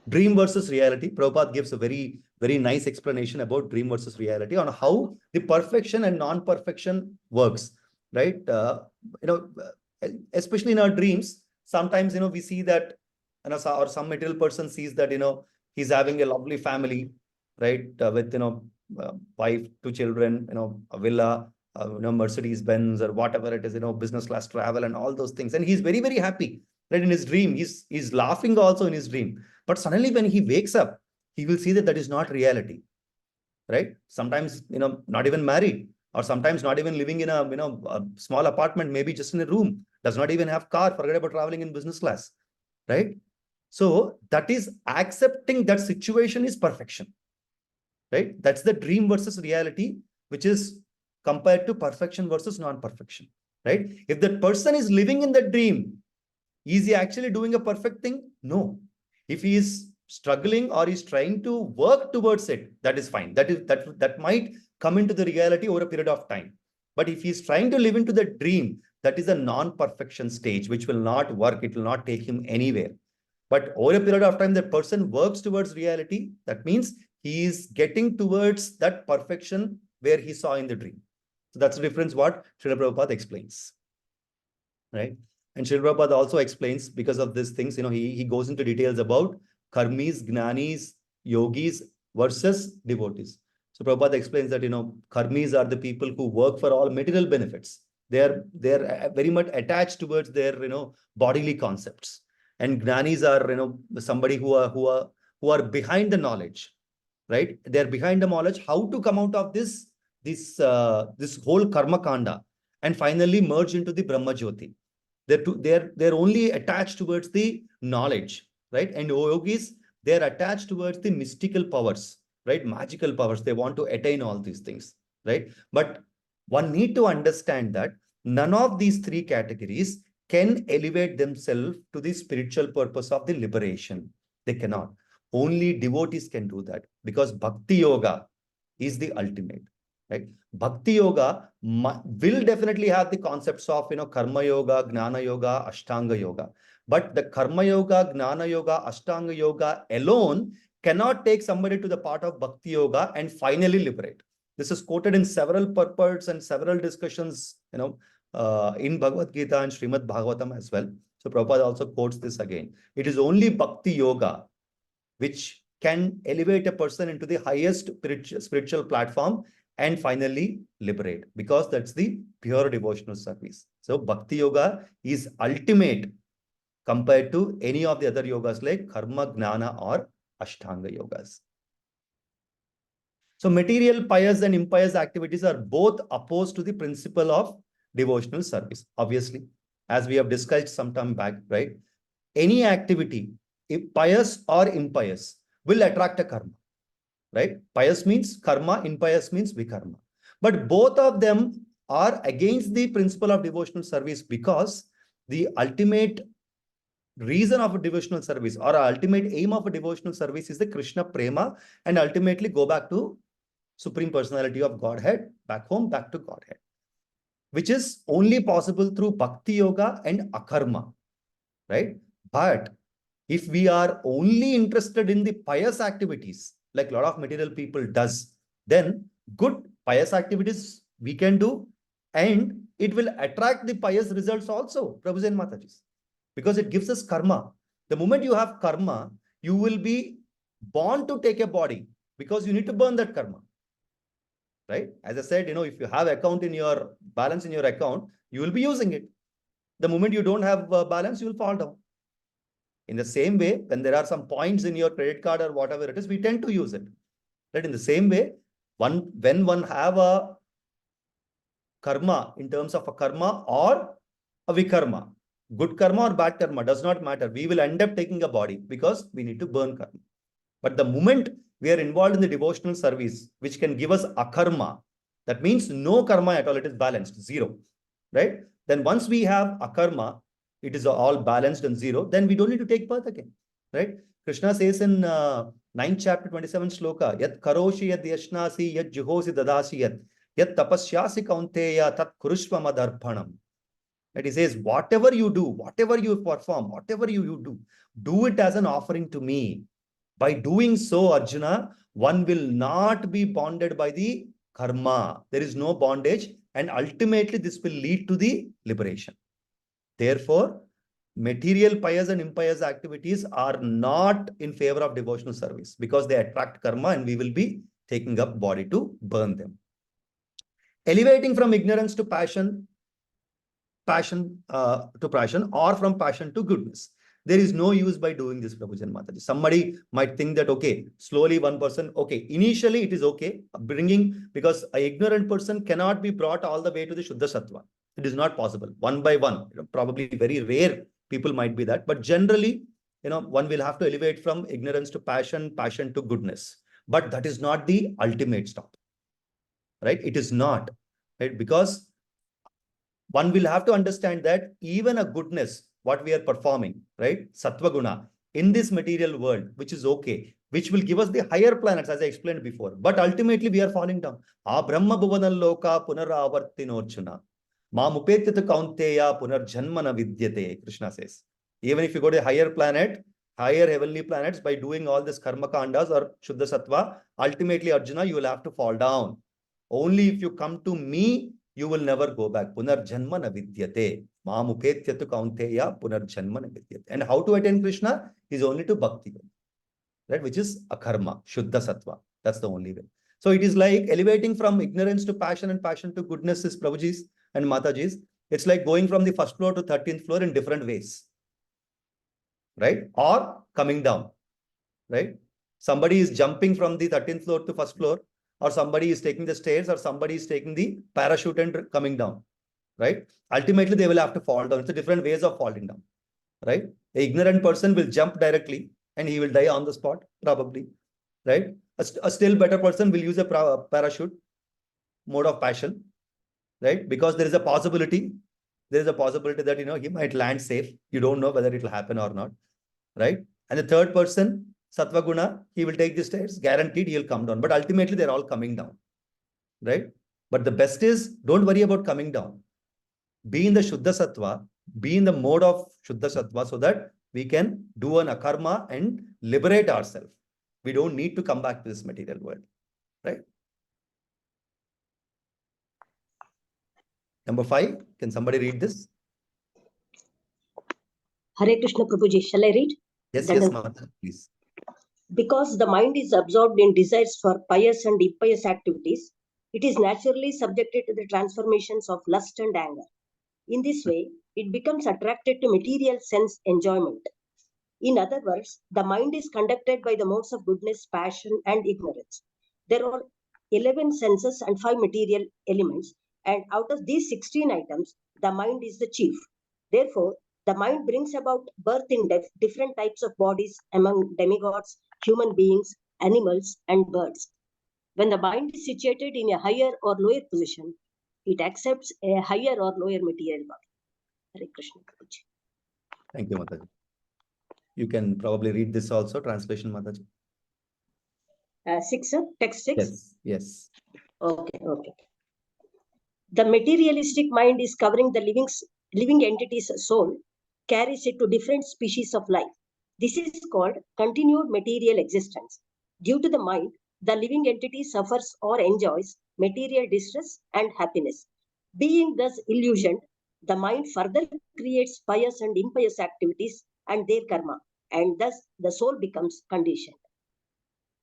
Dream versus reality. Prabhupada gives a very, very nice explanation about dream versus reality on how the perfection and non-perfection works, right? Especially in our dreams, sometimes, we see that, or some material person sees that, he's having a lovely family, right? With, wife, 2 children, a villa, Mercedes Benz or whatever it is, business class travel and all those things. And he's very, very happy, right? In his dream, he's laughing also in his dream. But suddenly when he wakes up, he will see that that is not reality, right? Sometimes, not even married, or sometimes not even living in a small apartment, maybe just in a room, does not even have car, forget about traveling in business class, right? So that is accepting that situation is perfection, right? That's the dream versus reality, which is compared to perfection versus non-perfection, right? If that person is living in the dream, is he actually doing a perfect thing? No. If he is struggling or is trying to work towards it, that is fine. That might come into the reality over a period of time. But if he is trying to live into the dream, that is a non-perfection stage, which will not work. It will not take him anywhere. But over a period of time, the person works towards reality. That means he is getting towards that perfection where he saw in the dream. So that's the difference what Srila Prabhupada explains, right? And Srila Prabhupada also explains, because of these things, he goes into details about karmis, gnanis, yogis versus devotees. So Prabhupada explains that, karmis are the people who work for all material benefits. They're very much attached towards their, bodily concepts. And gnanis are, somebody who who are behind the knowledge, right? They're behind the knowledge, how to come out of this whole karma kanda and finally merge into the Brahma Jyoti. They're only attached towards the knowledge, right? And yogis, they're attached towards the mystical powers, right? Magical powers. They want to attain all these things, right? But one need to understand that none of these three categories can elevate themselves to the spiritual purpose of the liberation. They cannot. Only devotees can do that, because bhakti yoga is the ultimate, right? Bhakti yoga will definitely have the concepts of, karma yoga, gnana yoga, ashtanga yoga. But the karma yoga, gnana yoga, ashtanga yoga alone cannot take somebody to the part of bhakti yoga and finally liberate. This is quoted in several purports and several discussions, in Bhagavad Gita and Srimad Bhagavatam as well. So Prabhupada also quotes this again. It is only bhakti yoga which can elevate a person into the highest spiritual platform and finally liberate, because that's the pure devotional service. So bhakti yoga is ultimate compared to any of the other yogas like karma, gnana or ashtanga yogas. So material pious and impious activities are both opposed to the principle of devotional service. Obviously, as we have discussed some time back, right? Any activity, if pious or impious, will attract a karma, right? Pious means karma, impious means vikarma. But both of them are against the principle of devotional service, because the ultimate reason of a devotional service or ultimate aim of a devotional service is the Krishna prema, and ultimately go back to Supreme Personality of Godhead, back home, back to Godhead, which is only possible through bhakti yoga and akarma, right? But if we are only interested in the pious activities, like a lot of material people does, then good pious activities we can do, and it will attract the pious results also, Prabhuji and Matajis, because it gives us karma. The moment you have karma, you will be born to take a body, because you need to burn that karma, right? As I said, if you have account in your balance in your account, you will be using it. The moment you don't have balance, you will fall down. In the same way, when there are some points in your credit card or whatever it is, we tend to use it. Right? In the same way, when one have a karma in terms of a karma or a vikarma, good karma or bad karma, does not matter. We will end up taking a body because we need to burn karma. But the moment we are involved in the devotional service, which can give us akarma, that means no karma at all, it is balanced, zero, right? Then once we have akarma, it is all balanced and zero, then we don't need to take birth again, right? Krishna says in 9th chapter 27 shloka, Yat karoshi yad yashnasi yad juhosi dadasi yat tapasyasi kaunteya tat kurushva madarpanam. And he says, whatever you do, whatever you perform, whatever you do it as an offering to me. By doing so, Arjuna, one will not be bonded by the karma. There is no bondage, and ultimately this will lead to the liberation. Therefore, material pious and impious activities are not in favor of devotional service, because they attract karma and we will be taking up body to burn them. Elevating from ignorance to passion or from passion to goodness. There is no use by doing this, Prabhuji and Mataji. Somebody might think that, okay, slowly one person, okay, initially it is okay, because an ignorant person cannot be brought all the way to the Shuddha Sattva. It is not possible. One by one, probably very rare people might be that, but generally, one will have to elevate from ignorance to passion to goodness. But that is not the ultimate stop, right? It is not, right? Because one will have to understand that even a goodness, what we are performing, right? Sattva guna, in this material world, which is okay, which will give us the higher planets, as I explained before. But ultimately, we are falling down. A Brahma Bhuvanaloka Punaravartinorchuna. Ma Mupetyata Kaunteya Punarjanmana Vidyate, Krishna says. Even if you go to a higher planet, higher heavenly planets, by doing all this karma kandas or Shuddha Sattva, ultimately, Arjuna, you will have to fall down. Only if you come to me, you will never go back. Punarjanmana Vidyate. Mamupetyatu kaunteya punarjanmana vidyate. And how to attain Krishna is only to bhakti, right? Which is akarma, Shuddha Sattva. That's the only way. So it is like elevating from ignorance to passion and passion to goodness is Prabhuji's and Mataji's. It's like going from the first floor to 13th floor in different ways, right? Or coming down, right? Somebody is jumping from the 13th floor to first floor, or somebody is taking the stairs, or somebody is taking the parachute and coming down, right? Ultimately, they will have to fall down. It's a different ways of falling down, right? An ignorant person will jump directly and he will die on the spot, probably, right? A still better person will use a parachute, mode of passion, right? Because there is a possibility that, he might land safe. You don't know whether it will happen or not, right? And the third person, Sattva Guna, he will take the stairs, guaranteed he'll come down. But ultimately, they're all coming down, right? But the best is, don't worry about coming down. Be in the Shuddha Sattva, be in the mode of Shuddha Sattva, so that we can do an akarma and liberate ourselves. We don't need to come back to this material world, right? Number 5, can somebody read this? Hare Krishna Prabhuji, shall I read? Yes, Mata, please. Because the mind is absorbed in desires for pious and impious activities, it is naturally subjected to the transformations of lust and anger. In this way, it becomes attracted to material sense enjoyment. In other words, the mind is conducted by the modes of goodness, passion, and ignorance. There are 11 senses and 5 material elements, and out of these 16 items, the mind is the chief. Therefore, the mind brings about birth in different types of bodies among demigods, human beings, animals, and birds. When the mind is situated in a higher or lower position, it accepts a higher or lower material body. Hare Krishna Prabhuji. Thank you, Mataji. You can probably read this also, translation, Mataji. 6, sir? Text 6? Yes. Okay. The materialistic mind is covering the living entity's soul, carries it to different species of life. This is called continued material existence. Due to the mind, the living entity suffers or enjoys material distress and happiness. Being thus illusioned, the mind further creates pious and impious activities and their karma, and thus the soul becomes conditioned.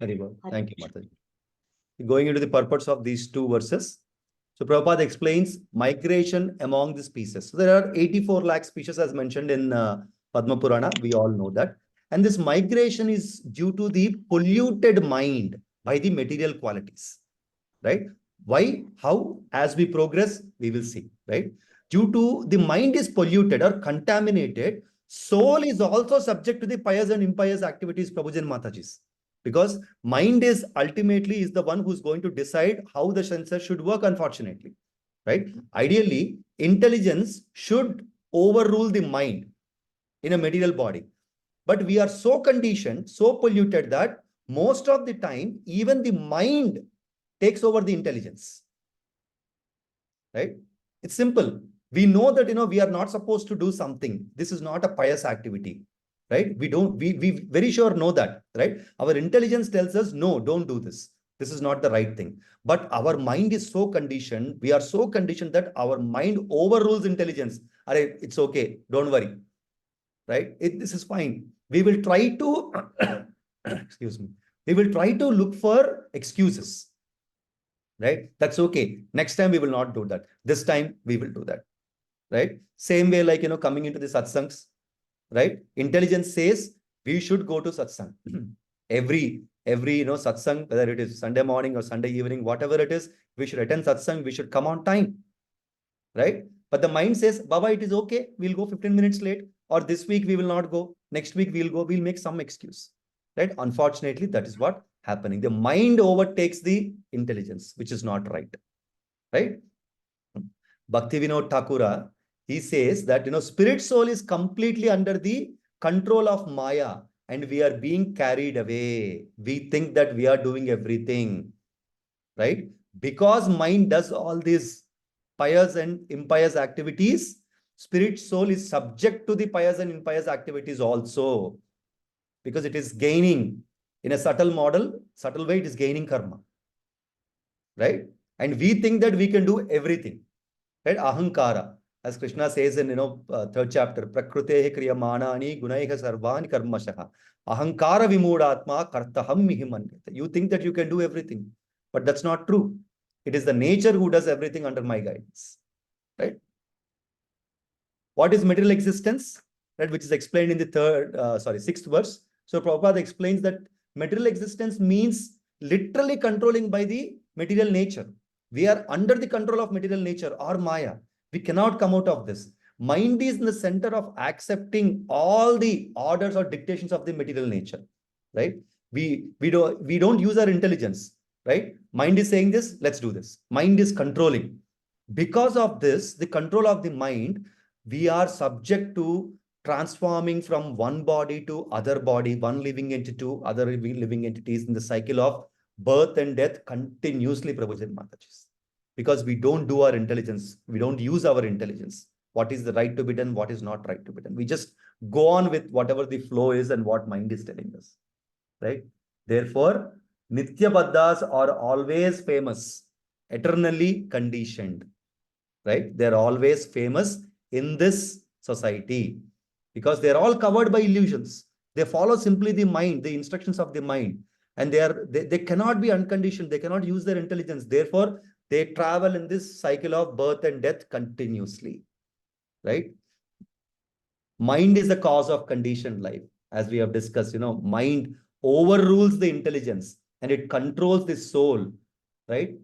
Very well. Thank you, Mataji. Going into the purpose of these 2 verses. So Prabhupada explains migration among the species. So there are 84 lakh species as mentioned in Padma Purana. We all know that. And this migration is due to the polluted mind by the material qualities, right? Why? How? As we progress, we will see, right? Due to the mind is polluted or contaminated, soul is also subject to the pious and impious activities, Prabhuji and Matajis. Because mind is ultimately is the one who's going to decide how the senses should work, unfortunately, right? Ideally, intelligence should overrule the mind in a material body. But we are so conditioned, so polluted that most of the time, even the mind takes over the intelligence, right? It's simple. We know that, we are not supposed to do something. This is not a pious activity, right? We very sure know that, right? Our intelligence tells us, no, don't do this. This is not the right thing. But our mind is so conditioned. We are so conditioned that our mind overrules intelligence. It's okay. Don't worry, right? This is fine. We will try to, excuse me. We will try to look for excuses, right? That's okay. Next time we will not do that. This time we will do that, right? Same way, like, coming into the satsangs, right? Intelligence says we should go to satsang. every satsang, whether it is Sunday morning or Sunday evening, whatever it is, we should attend satsang. We should come on time, right? But the mind says, Baba, it is okay. We'll go 15 minutes late, or this week we will not go. Next week we'll go. We'll make some excuse, right? Unfortunately, that is what happening. The mind overtakes the intelligence, which is not right, right? Bhaktivinoda Thakura, he says that, spirit soul is completely under the control of Maya, and we are being carried away. We think that we are doing everything, right? Because mind does all these pious and impious activities, spirit soul is subject to the pious and impious activities also, because it is gaining in a subtle way, it is gaining karma, right? And we think that we can do everything, right? Ahankara, as Krishna says in, 3rd chapter, Prakrutehe kriyamanani gunaiha sarvani karmashaha. Ahankara vimudatma kartaham mihimanyate. You think that you can do everything, but that's not true. It is the nature who does everything under my guidance, right? What is material existence, right? Which is explained in the 6th verse. So Prabhupada explains that material existence means literally controlling by the material nature. We are under the control of material nature or Maya. We cannot come out of this. Mind is in the center of accepting all the orders or dictations of the material nature, right? We don't use our intelligence, right? Mind is saying this, let's do this. Mind is controlling. Because of this, the control of the mind, we are subject to transforming from one body to other body, one living entity to other living entities in the cycle of birth and death continuously, Prabhuji Mataji. Because we don't do our intelligence, we don't use our intelligence. What is the right to be done, what is not right to be done. We just go on with whatever the flow is and what mind is telling us, right? Therefore, Nitya Baddhas are always famous, eternally conditioned, right? They're always famous in this society because they're all covered by illusions. They follow simply the mind, the instructions of the mind, and they cannot be unconditioned. They cannot use their intelligence. Therefore, they travel in this cycle of birth and death continuously, right? Mind is the cause of conditioned life. As we have discussed, mind overrules the intelligence and it controls the soul, right?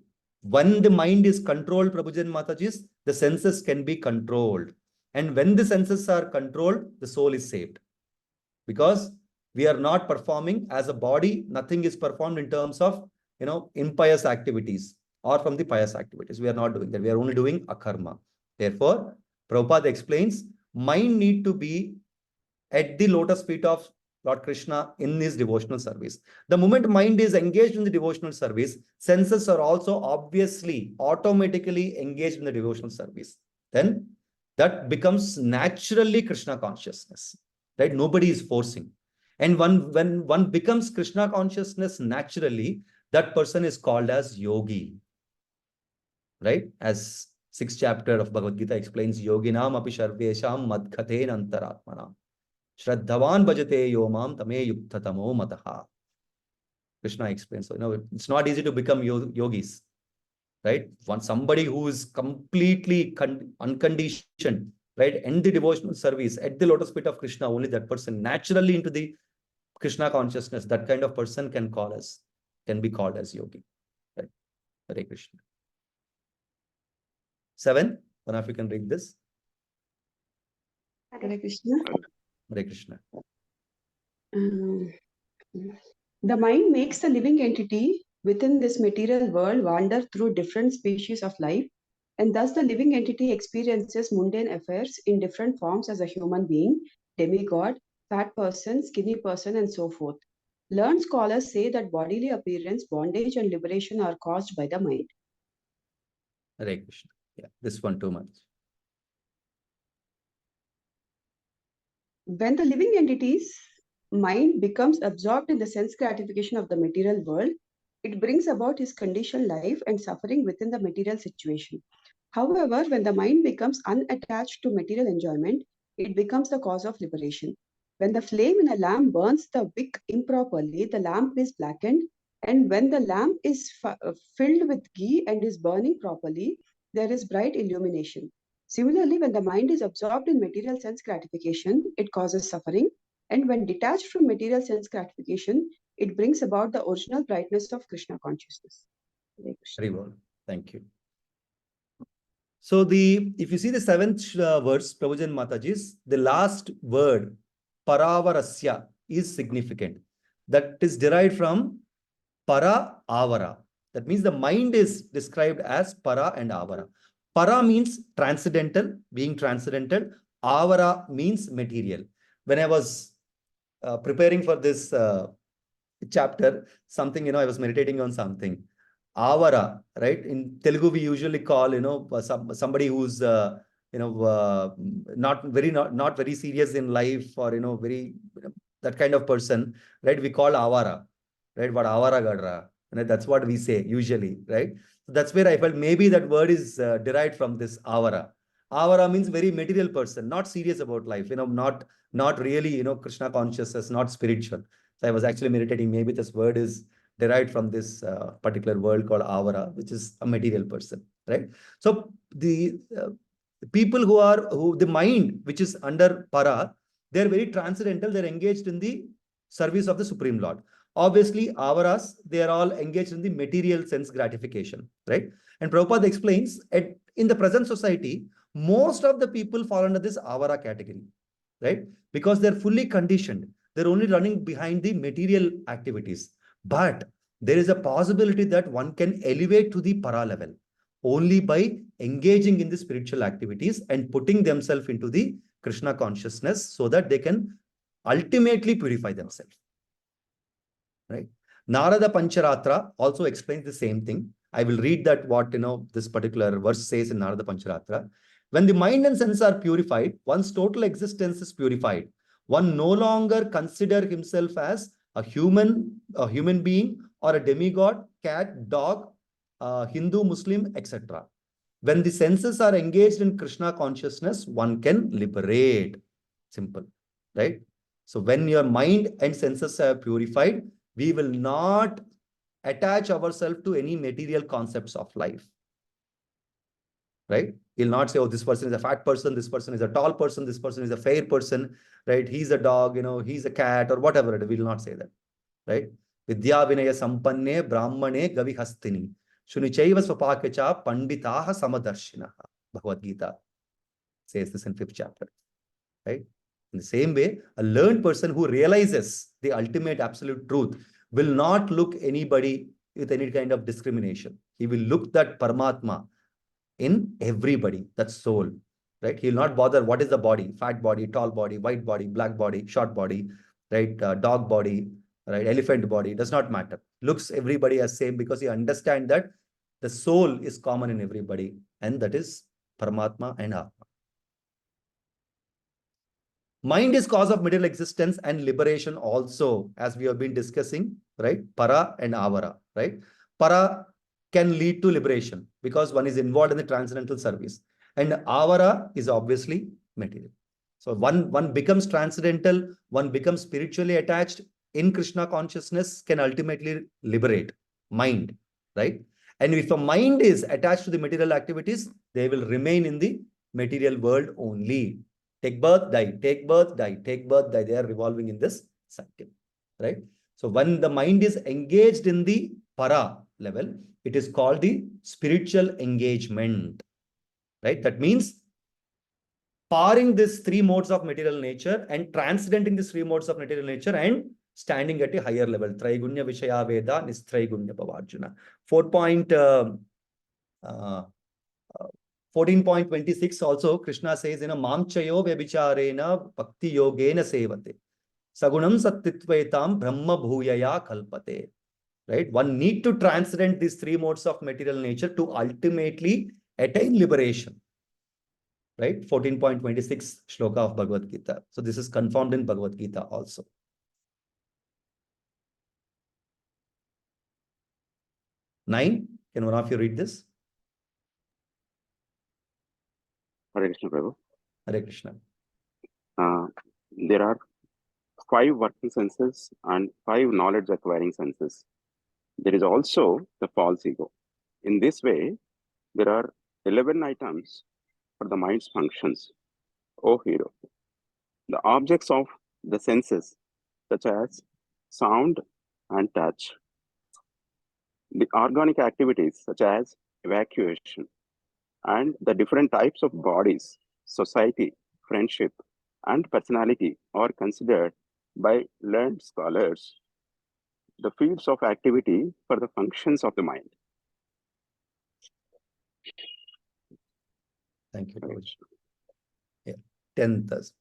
When the mind is controlled, Prabhuji and Matajis, the senses can be controlled. And when the senses are controlled, the soul is saved. Because we are not performing as a body, nothing is performed in terms of, impious activities or from the pious activities. We are not doing that. We are only doing akarma. Therefore, Prabhupada explains, mind need to be at the lotus feet of Lord Krishna in his devotional service. The moment mind is engaged in the devotional service, senses are also obviously automatically engaged in the devotional service. Then that becomes naturally Krishna consciousness, right? Nobody is forcing. And when one becomes Krishna consciousness naturally, that person is called as yogi, right? As 6th chapter of Bhagavad Gita explains, yoginam api sarvesham madkhaten antaratmanam. Shraddhavan bhajate yomam tame yuktatamo mataha. Krishna explains. So, it's not easy to become yogis, right? Once somebody who is completely unconditioned, right, end the devotional service at the lotus feet of Krishna, only that person naturally into the Krishna consciousness, that kind of person can be called as yogi, right? Hare Krishna. 7, one of you can read this. Hare Krishna. Hare Krishna. The mind makes the living entity within this material world wander through different species of life, and thus the living entity experiences mundane affairs in different forms as a human being, demigod, fat person, skinny person, and so forth. Learned scholars say that bodily appearance, bondage, and liberation are caused by the mind. Hare Krishna. Yeah, this one too much. When the living entity's mind becomes absorbed in the sense gratification of the material world, it brings about his conditioned life and suffering within the material situation. However, when the mind becomes unattached to material enjoyment, it becomes the cause of liberation. When the flame in a lamp burns the wick improperly, the lamp is blackened, and when the lamp is filled with ghee and is burning properly, there is bright illumination. Similarly, when the mind is absorbed in material sense gratification, it causes suffering, and when detached from material sense gratification, it brings about the original brightness of Krishna consciousness. Very well. Thank you. So if you see the 7th verse, Prabhuji and Mataji's, the last word, paravarasya, is significant. That is derived from para avara. That means the mind is described as para and avara. Para means transcendental, being transcendental. Avara means material. When I was preparing for this chapter, something, I was meditating on something. Avara, right? In Telugu, we usually call, somebody who's, not very serious in life or, very, that kind of person, right? We call avara, right? What avara gadra. That's what we say usually, right? So that's where I felt maybe that word is derived from this avara. Avara means very material person, not serious about life, not really, Krishna consciousness, not spiritual. So I was actually meditating, maybe this word is derived from this particular word called avara, which is a material person, right? So the people who the mind, which is under para, they're very transcendental, they're engaged in the service of the Supreme Lord. Obviously, avaras, they are all engaged in the material sense gratification, right? And Prabhupada explains, in the present society, most of the people fall under this avara category, right? Because they're fully conditioned. They're only running behind the material activities. But there is a possibility that one can elevate to the para level only by engaging in the spiritual activities and putting themselves into the Krishna consciousness so that they can ultimately purify themselves. Right? Narada Pancharatra also explains the same thing. I will read that what this particular verse says in Narada Pancharatra. When the mind and sense are purified, one's total existence is purified. One no longer consider himself as a human being or a demigod, cat, dog, Hindu, Muslim, etc. When the senses are engaged in Krishna consciousness, one can liberate. Simple, right? So when your mind and senses are purified, we will not attach ourselves to any material concepts of life. Right? He'll not say, oh, this person is a fat person, this person is a tall person, this person is a fair person, right? He's a dog, he's a cat or whatever. We will not say that. Right? Vidya Vinaya Sampanne Brahmane Gavi Hastini. Shunichaiva Swapakacha Panditaha Samadarshinaha. Bhagavad Gita says this in 5th chapter. Right? In the same way, a learned person who realizes the ultimate absolute truth will not look anybody with any kind of discrimination. He will look that Paramatma in everybody, that soul. Right? He will not bother what is the body, fat body, tall body, white body, black body, short body, right? Dog body, right? Elephant body, does not matter. Looks everybody as same because he understands that the soul is common in everybody, and that is Paramatma and Atma. Mind is cause of material existence and liberation also, as we have been discussing, right? Para and avara, right? Para can lead to liberation because one is involved in the transcendental service. And avara is obviously material. So one becomes transcendental, one becomes spiritually attached in Krishna consciousness, can ultimately liberate mind, right? And if a mind is attached to the material activities, they will remain in the material world only. Take birth, die, take birth, die, take birth, die. They are revolving in this cycle, right? So when the mind is engaged in the para level, it is called the spiritual engagement, right? That means paring these 3 modes of material nature and transcendenting these 3 modes of material nature and standing at a higher level. Traigunya Vishaya Veda Nistraigunya Bhavarjuna. 14.26 also Krishna says, Mamchayo Vyabhicharena Bhakti Yogena Sevate. Sagunam Sattitvetam Brahma Bhuyaya Kalpate. Right? One need to transcend these 3 modes of material nature to ultimately attain liberation. Right? 14.26 shloka of Bhagavad Gita. So this is confirmed in Bhagavad Gita also. Nine. Can one of you read this? Hare Krishna, Prabhu. Hare Krishna. There are 5 working senses and 5 knowledge acquiring senses. There is also the false ego. In this way, there are 11 items for the mind's functions. O hero, the objects of the senses, such as sound and touch, the organic activities, such as evacuation, and the different types of bodies, society, friendship, and personality are considered by learned scholars the fields of activity for the functions of the mind. Thank you, Coach. Yeah. 10th.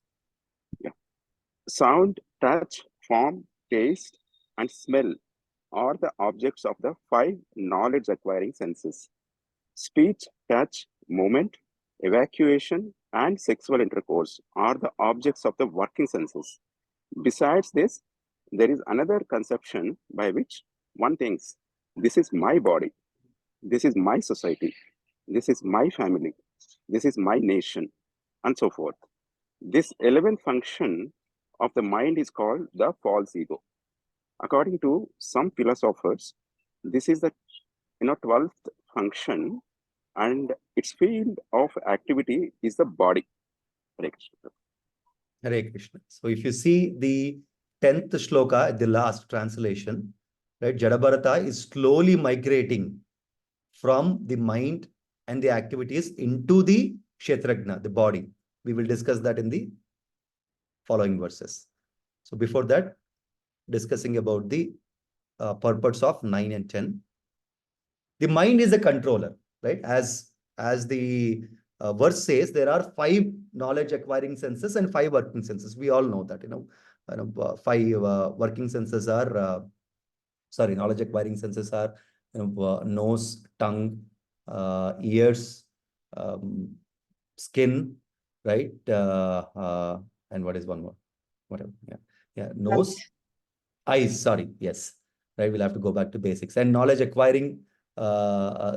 Yeah. Sound, touch, form, taste, and smell are the objects of the 5 knowledge acquiring senses. Speech, touch, movement, evacuation, and sexual intercourse are the objects of the working senses. Besides this, there is another conception by which one thinks, this is my body, this is my society, this is my family, this is my nation, and so forth. This 11th function of the mind is called the false ego. According to some philosophers, this is the 12th function, and its field of activity is the body. Hare Krishna. Hare Krishna. So if you see the 10th shloka, the last translation, right? Jadabharata is slowly migrating from the mind and the activities into the Kshetrajna, the body. We will discuss that in the following verses. So before that, discussing about the purpose of 9 and 10. The mind is a controller, right? As the verse says, there are 5 knowledge acquiring senses and 5 working senses. We all know that, 5 working senses are, knowledge acquiring senses are, nose, tongue, ears, skin, right? And what is one more? Whatever. Yeah. Nose, eyes. Sorry. Yes. Right. We'll have to go back to basics. And knowledge acquiring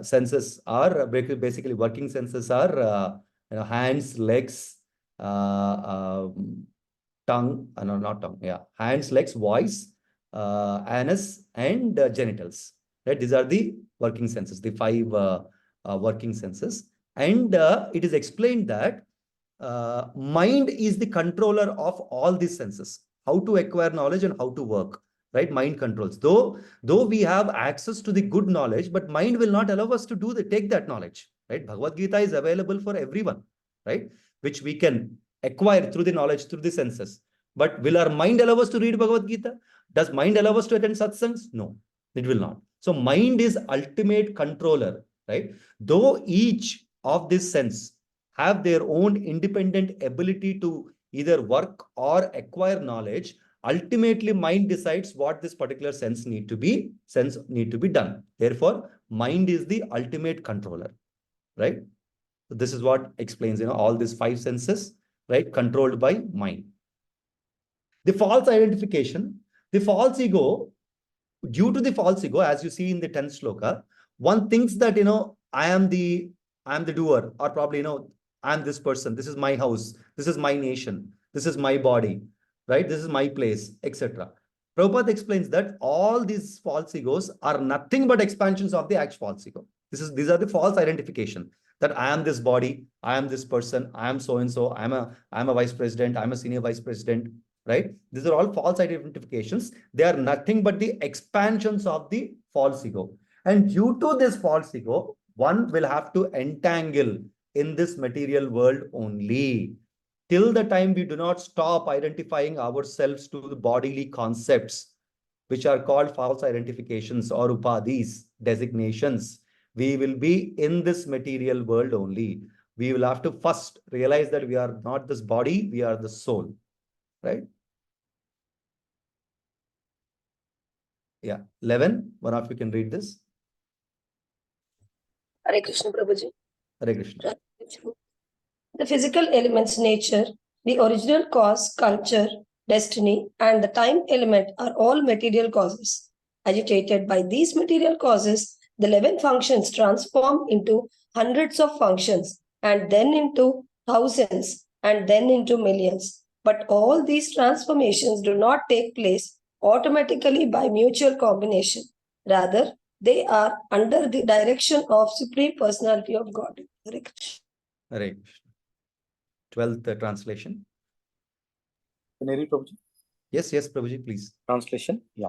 senses are basically working senses are hands, legs, tongue. No, not tongue. Yeah, hands, legs, voice, anus, and genitals. Right. These are the working senses. The 5 working senses, and it is explained that mind is the controller of all these senses. How to acquire knowledge and how to work. Right, mind controls. Though we have access to the good knowledge, but mind will not allow us to take that knowledge. Right, Bhagavad Gita is available for everyone, right, which we can acquire through the knowledge, through the senses. But will our mind allow us to read Bhagavad Gita? Does mind allow us to attend satsangs? No, it will not. So mind is ultimate controller, right? Though each of this sense have their own independent ability to either work or acquire knowledge, ultimately mind decides what this particular sense need to be done. Therefore, mind is the ultimate controller, right? So this is what explains, all these 5 senses, right, controlled by mind. The false identification, the false ego, due to the false ego, as you see in the 10th shloka, one thinks that, I am the doer, or probably, I am this person, this is my house, this is my nation, this is my body, right? This is my place, etc. Prabhupada explains that all these false egos are nothing but expansions of the actual false ego. These are the false identification, that I am this body, I am this person, I am so and so, I am a vice president, I am a senior vice president, right? These are all false identifications. They are nothing but the expansions of the false ego. And due to this false ego, one will have to entangle in this material world only. Till the time we do not stop identifying ourselves to the bodily concepts, which are called false identifications or upadhis, designations, we will be in this material world only. We will have to first realize that we are not this body, we are the soul, right? Yeah, 11, one of you can read this. Hare Krishna, Prabhuji. Hare Krishna. The physical elements, nature, the original cause, culture, destiny, and the time element are all material causes. Agitated by these material causes, the 11 functions transform into hundreds of functions, and then into thousands, and then into millions. But all these transformations do not take place automatically by mutual combination. Rather, they are under the direction of Supreme Personality of God. Hare Krishna. Hare Krishna. 12th translation. Can I read, Prabhuji? Yes, Prabhuji, please. Translation. Yeah.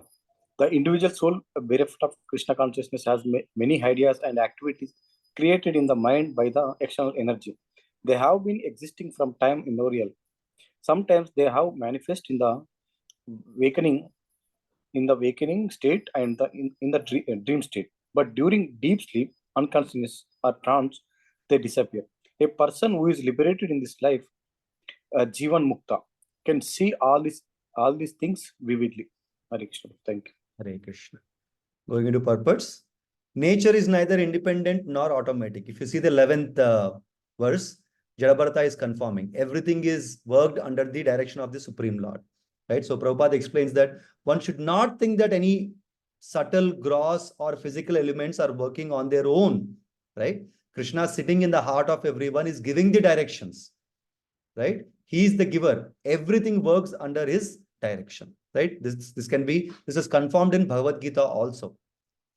The individual soul, bereft of Krishna consciousness, has many ideas and activities created in the mind by the external energy. They have been existing from time immemorial. Sometimes they have manifest in the wakening state and in the dream state. But during deep sleep, unconsciousness or trance, they disappear. A person who is liberated in this life, Jivan Mukta, can see all these things vividly. Hare Krishna. Thank you. Hare Krishna. Going into purpose. Nature is neither independent nor automatic. If you see the 11th verse, Jadabharata is confirming. Everything is worked under the direction of the Supreme Lord. Right? So Prabhupada explains that one should not think that any subtle, gross, or physical elements are working on their own. Right? Krishna sitting in the heart of everyone is giving the directions. Right? He is the giver. Everything works under his direction. Right? This is confirmed in Bhagavad Gita also.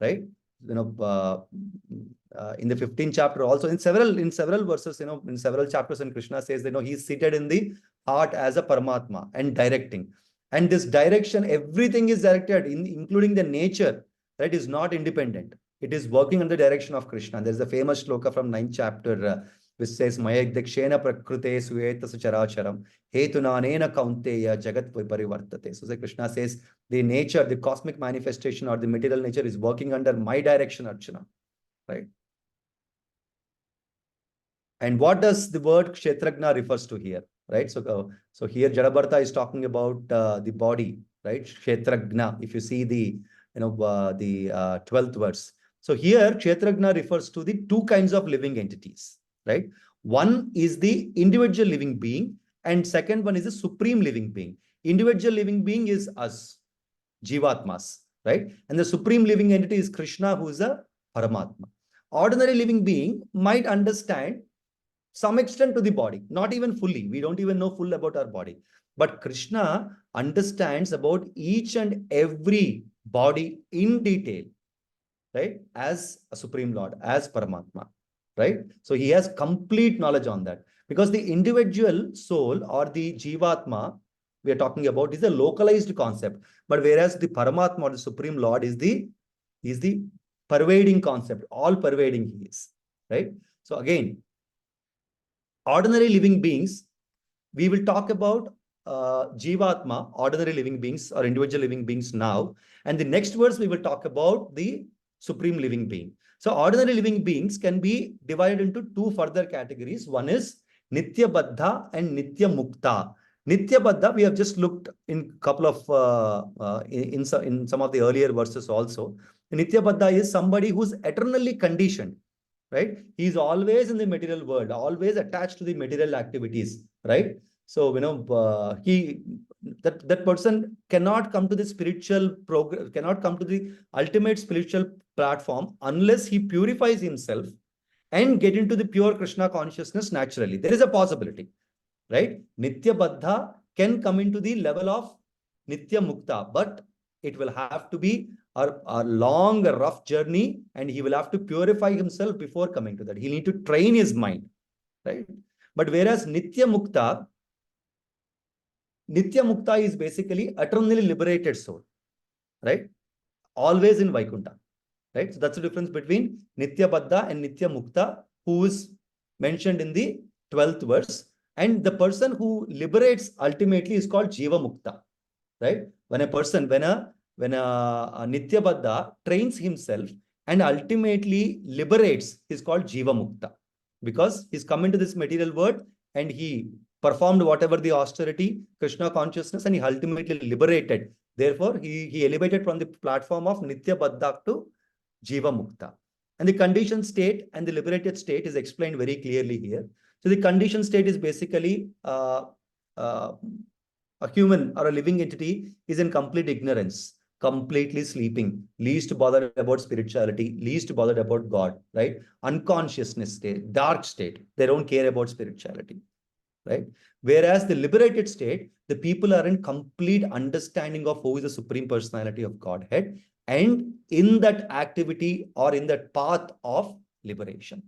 Right? In the 15th chapter also, in several verses, in several chapters, and Krishna says, he is seated in the heart as a Paramatma and directing. And this direction, everything is directed, including the nature, that is not independent. It is working under the direction of Krishna. There's a famous shloka from 9th chapter, which says, Mayagdakshena prakrute sueta characharam hetunanena kaunteya jagat viparivartate. So Krishna says, the nature, the cosmic manifestation or the material nature is working under my direction, Archana. Right? And what does the word Kshetragna refers to here? Right? So here Jadabharta is talking about the body, right? Kshetragna, if you see the 12th verse. So here Kshetragna refers to the two kinds of living entities, right? One is the individual living being, and second one is the supreme living being. Individual living being is us, Jivatmas, right? And the supreme living entity is Krishna, who is a Paramatma. Ordinary living being might understand some extent to the body, not even fully. We don't even know full about our body. But Krishna understands about each and every body in detail, right? As a Supreme Lord, as Paramatma, right? So he has complete knowledge on that. Because the individual soul or the Jivatma we are talking about is a localized concept. But whereas the Paramatma or the Supreme Lord is the pervading concept, all pervading he is, right? So again, ordinary living beings, we will talk about Jivatma, ordinary living beings or individual living beings now. And the next verse, we will talk about the supreme living being. So ordinary living beings can be divided into two further categories. One is Nitya Baddha and Nitya Mukta. Nitya Baddha, we have just looked in couple of, in some of the earlier verses also. Nitya Baddha is somebody who's eternally conditioned. Right? He is always in the material world, always attached to the material activities, right? So, that person cannot come to the spiritual progress, cannot come to the ultimate spiritual platform unless he purifies himself and get into the pure Krishna consciousness naturally. There is a possibility, right? Nitya Baddha can come into the level of Nitya Mukta, but it will have to be a long, rough journey, and he will have to purify himself before coming to that. He'll need to train his mind, right? But whereas Nitya Mukta is basically eternally liberated soul, right? Always in Vaikuntha, right? So that's the difference between Nitya Baddha and Nitya Mukta, who is mentioned in the 12th verse. And the person who liberates ultimately is called Jiva Mukta, right? When a Nitya Baddha trains himself and ultimately liberates, he's called Jiva Mukta, because he's come into this material world and he performed whatever the austerity, Krishna consciousness, and he ultimately liberated. Therefore, he elevated from the platform of Nitya Baddha to Jiva Mukta. And the conditioned state and the liberated state is explained very clearly here. So the conditioned state is basically a human or a living entity is in complete ignorance, completely sleeping, least bothered about spirituality, least bothered about God, right? Unconsciousness state, dark state. They don't care about spirituality, right? Whereas the liberated state, the people are in complete understanding of who is the Supreme Personality of Godhead, and in that activity or in that path of liberation.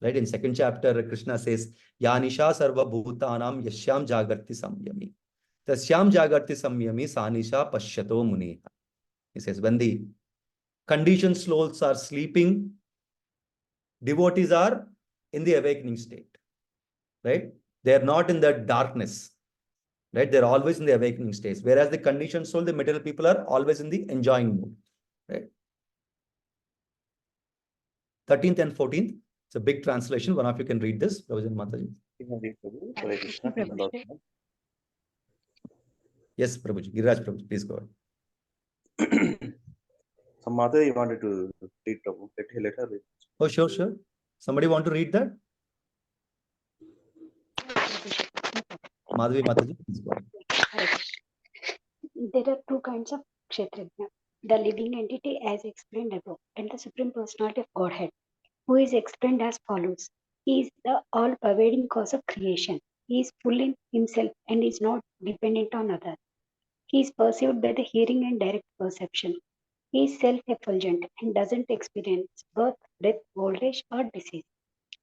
Right? In 2nd chapter, Krishna says, Yanisha sarva bhutanam yashyam jagarti samyami. Tasyam jagarti samyami sanisha pashyato muneha. He says, when the conditioned souls are sleeping, devotees are in the awakening state. Right? They are not in the darkness. Right? They're always in the awakening stage. Whereas the conditioned soul, the material people are always in the enjoying mood. Right? 13th and 14th. It's a big translation. One of you can read this. Mataji. Yes, Prabhuji. Giraj Prabhuji, please go ahead. Some mother you wanted to read, Prabhu. Let her read. Oh, sure, sure. Somebody want to read that? Madhavi Mataji, please go ahead. There are two kinds of Kshetrajna. The living entity as explained above, and the Supreme Personality of Godhead, who is explained as follows. He is the all-pervading cause of creation. He is full in himself and is not dependent on others. He is perceived by the hearing and direct perception. He is self-effulgent and doesn't experience birth, death, old age, or disease.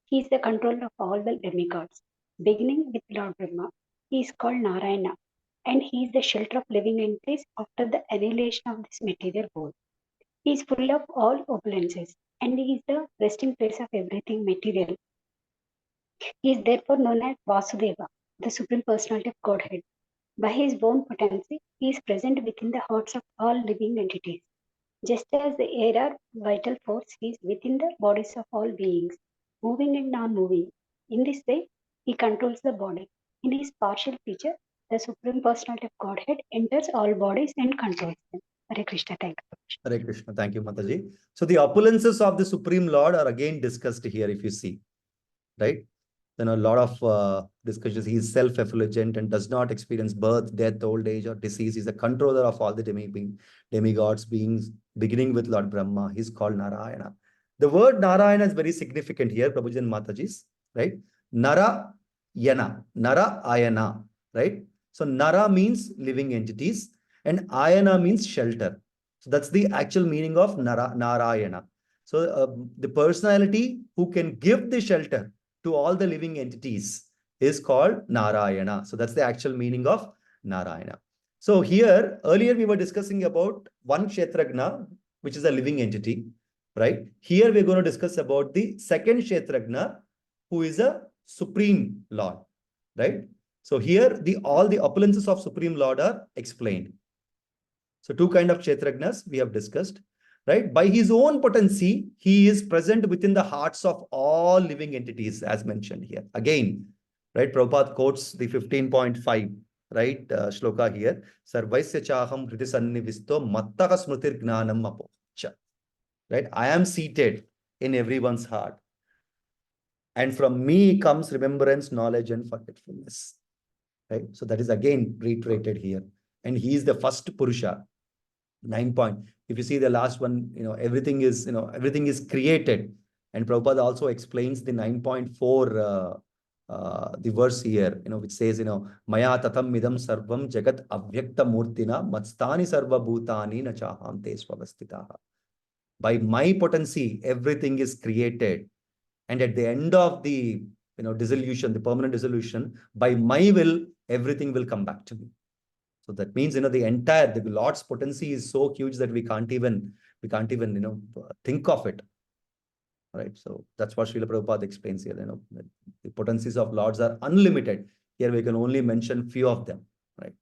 He is the controller of all the demigods. Beginning with Lord Brahma, he is called Narayana, and he is the shelter of living entities after the annihilation of this material world. He is full of all opulences, and he is the resting place of everything material. He is therefore known as Vasudeva, the Supreme Personality of Godhead. By his own potency, he is present within the hearts of all living entities. Just as the air or vital force, he is within the bodies of all beings, moving and non-moving. In this way, he controls the body. In his partial feature, the Supreme Personality of Godhead enters all bodies and controls them. Hare Krishna, thank you. Hare Krishna. Thank you, Mataji. So the opulences of the Supreme Lord are again discussed here, if you see, right? Then a lot of discussions. He is self-effulgent and does not experience birth, death, old age, or disease. He's the controller of all the demigods, beings, beginning with Lord Brahma. He's called Narayana. The word Narayana is very significant here, Prabhuji and Mataji's, right? Narayana, Narayana, right? So Nara means living entities and Ayana means shelter. So that's the actual meaning of Narayana. So the personality who can give the shelter to all the living entities is called Narayana. So that's the actual meaning of Narayana. So here, earlier we were discussing about one Kshetragna, which is a living entity, right? Here we're going to discuss about the second Kshetragna, who is a Supreme Lord, right? So here, all the opulences of Supreme Lord are explained. So two kind of Kshetragnas we have discussed. Right? By his own potency, he is present within the hearts of all living entities, as mentioned here. Again, right? Prabhupada quotes the 15.5, right? Shloka here. Sarvaisya chaham hriti sannivisto mattaha smritir gnanam apocha. Right? I am seated in everyone's heart. And from me comes remembrance, knowledge, and forgetfulness. Right? So that is again reiterated here. And he is the first Purusha. 9 point. If you see the last one, everything is created. And Prabhupada also explains the 9.4, the verse here, which says, Maya tatam midam sarvam jagat avyakta murtina matstani sarva bhutani na chahante swavastitaha. By my potency, everything is created. And at the end of the, dissolution, the permanent dissolution, by my will, everything will come back to me. So that means, the Lord's potency is so huge that we can't even, think of it. Right. So that's what Srila Prabhupada explains here. The potencies of Lords are unlimited. Here we can only mention few of them. Right.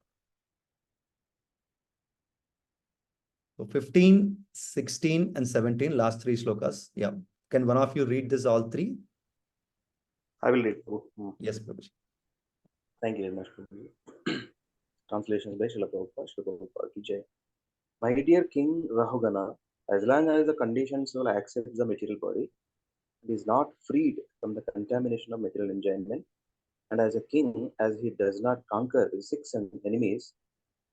So 15, 16, and 17, last three shlokas. Yeah. Can one of you read this all three? I will read. Yes, Prabhuji. Thank you very much, Prabhuji. Translation by Srila Prabhupada ki jai. My dear King Rahugana, as long as the conditioned soul accepts the material body, it is not freed from the contamination of material enjoyment, and as a king, as he does not conquer his six enemies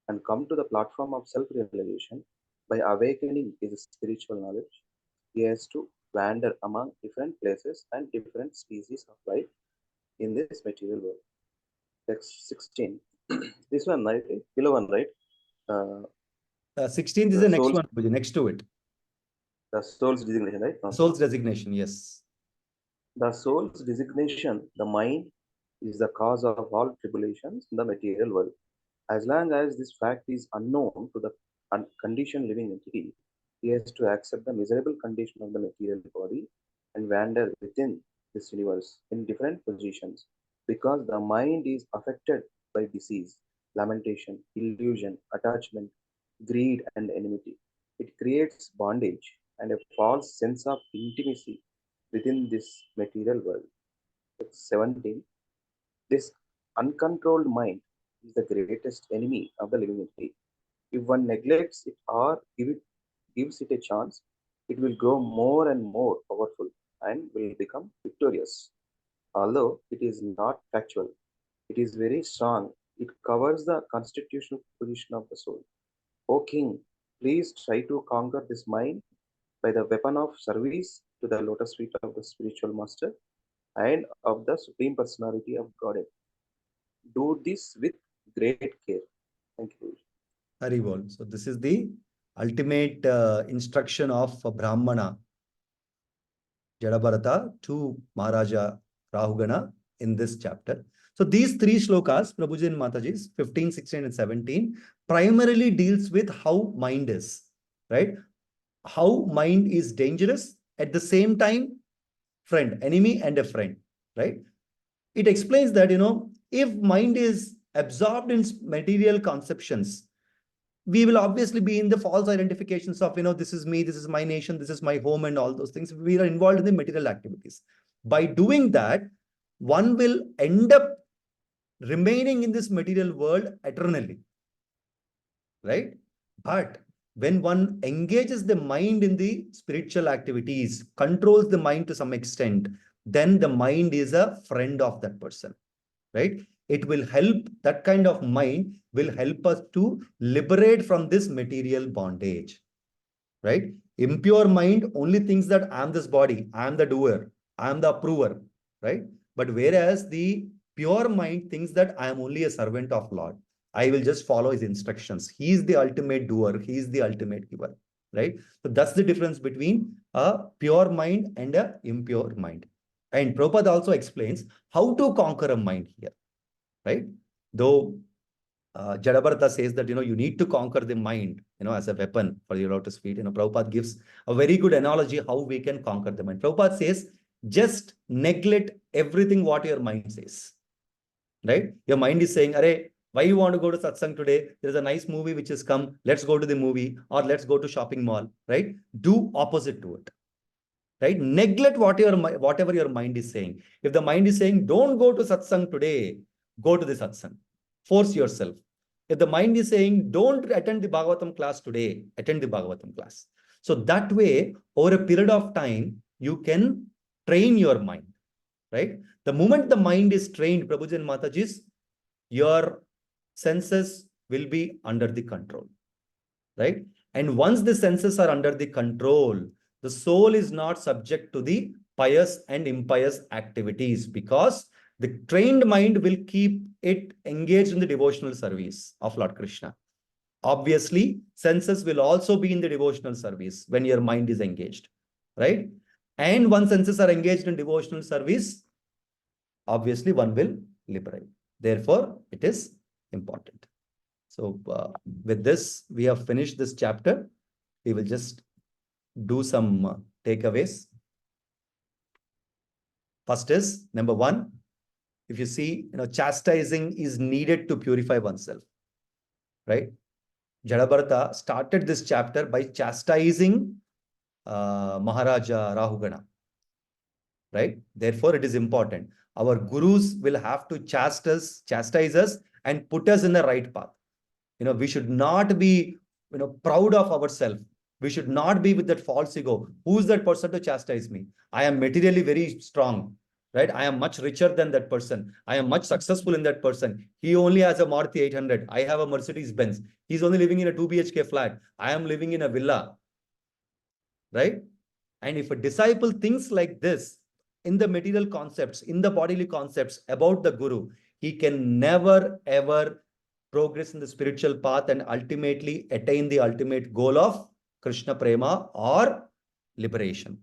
and come to the platform of self-realization by awakening his spiritual knowledge, he has to wander among different places and different species of life in this material world. Text 16. This one, right? Below one, right? 16th is the next one, next to it. The soul's designation, right? Soul's designation, yes. The soul's designation, the mind, is the cause of all tribulations in the material world. As long as this fact is unknown to the conditioned living entity, he has to accept the miserable condition of the material body and wander within this universe in different positions, because the mind is affected by disease, lamentation, illusion, attachment, greed, and enmity. It creates bondage and a false sense of intimacy within this material world. 17. This uncontrolled mind is the greatest enemy of the living entity. If one neglects it or gives it a chance, it will grow more and more powerful and will become victorious. Although it is not factual, it is very strong. It covers the constitutional position of the soul. O King, please try to conquer this mind by the weapon of service to the lotus feet of the spiritual master and of the Supreme Personality of Godhead. Do this with great care. Thank you. Haribol. So this is the ultimate instruction of Brahmana, Jadabharata, to Maharaja Rahugana in this chapter. So these three shlokas, Prabhuji and Mataji's 15, 16, and 17, primarily deals with how mind is, right? How mind is dangerous, at the same time, friend, enemy and a friend, right? It explains that, if mind is absorbed in material conceptions, we will obviously be in the false identifications of, this is me, this is my nation, this is my home, and all those things. We are involved in the material activities. By doing that, one will end up remaining in this material world eternally, right? But when one engages the mind in the spiritual activities, controls the mind to some extent, then the mind is a friend of that person, right? It will help, that kind of mind will help us to liberate from this material bondage, right? Impure mind only thinks that I am this body, I am the doer, I am the approver, right? But whereas the pure mind thinks that I am only a servant of Lord. I will just follow his instructions. He is the ultimate doer. He is the ultimate giver, right? So that's the difference between a pure mind and a impure mind. And Prabhupada also explains how to conquer a mind here, right? Though Jadabharata says that, you need to conquer the mind, as a weapon for your lotus feet. Prabhupada gives a very good analogy how we can conquer the mind. Prabhupada says, just neglect everything what your mind says, right? Your mind is saying, Arey, why you want to go to satsang today? There's a nice movie which has come. Let's go to the movie, or let's go to shopping mall, right? Do opposite to it, right? Neglect whatever your mind is saying. If the mind is saying, don't go to satsang today, go to the satsang. Force yourself. If the mind is saying, don't attend the Bhagavatam class today, attend the Bhagavatam class. So that way, over a period of time, you can train your mind, right? The moment the mind is trained, Prabhuji and Mataji's, your senses will be under the control, right? And once the senses are under the control, the soul is not subject to the pious and impious activities, because the trained mind will keep it engaged in the devotional service of Lord Krishna. Obviously, senses will also be in the devotional service when your mind is engaged, right? And once senses are engaged in devotional service, obviously one will liberate. Therefore, it is important. So with this, we have finished this chapter. We will just do some takeaways. First is, number one, if you see, chastising is needed to purify oneself, right? Jadabharata started this chapter by chastising Maharaja Rahugana, right? Therefore, it is important. Our gurus will have to chastise us and put us in the right path. We should not be, proud of ourselves. We should not be with that false ego. Who is that person to chastise me? I am materially very strong, right? I am much richer than that person. I am much successful in that person. He only has a Maruti 800. I have a Mercedes Benz. He's only living in a 2 BHK flat. I am living in a villa, right? And if a disciple thinks like this, in the material concepts, in the bodily concepts about the guru, he can never ever progress in the spiritual path and ultimately attain the ultimate goal of Krishna Prema or liberation.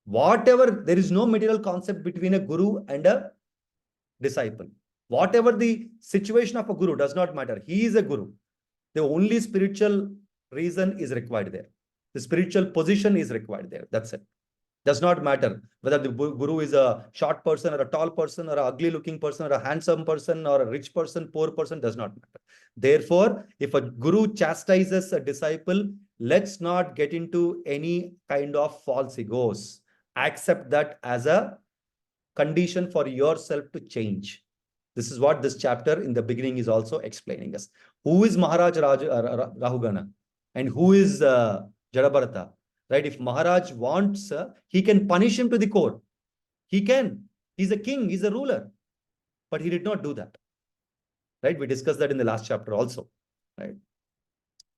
Whatever, there is no material concept between a guru and a disciple. Whatever the situation of a guru does not matter. He is a guru. The only spiritual reason is required there. The spiritual position is required there. That's it. Does not matter whether the guru is a short person or a tall person or an ugly looking person or a handsome person or a rich person, poor person, does not matter. Therefore, if a guru chastises a disciple, let's not get into any kind of false egos. Accept that as a condition for yourself to change. This is what this chapter in the beginning is also explaining us. Who is Maharaj Rahugana and who is Jadabharata? Right? If Maharaj wants, he can punish him to the core. He can. He's a king. He's a ruler. But he did not do that. Right? We discussed that in the last chapter also. Right?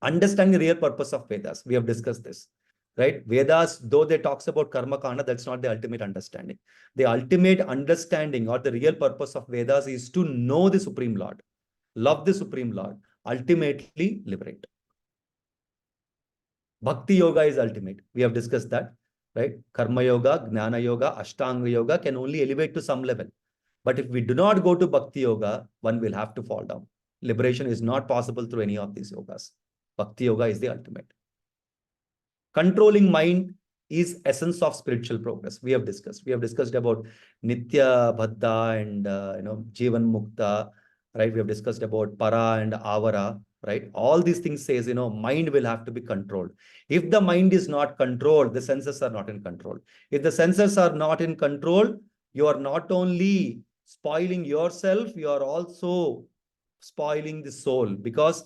Understanding the real purpose of Vedas. We have discussed this. Right? Vedas, though they talks about karma kanda, that's not the ultimate understanding. The ultimate understanding or the real purpose of Vedas is to know the Supreme Lord, love the Supreme Lord, ultimately liberate. Bhakti yoga is ultimate. We have discussed that, right? Karma yoga, Jnana yoga, Ashtanga yoga can only elevate to some level. But if we do not go to Bhakti Yoga, one will have to fall down. Liberation is not possible through any of these yogas. Bhakti Yoga is the ultimate. Controlling mind is essence of spiritual progress. We have discussed about Nitya, Bhaddha, and Jivan Mukta, right? We have discussed about Para and Avara, right? All these things says, mind will have to be controlled. If the mind is not controlled, the senses are not in control. If the senses are not in control, you are not only spoiling yourself, you are also spoiling the soul, because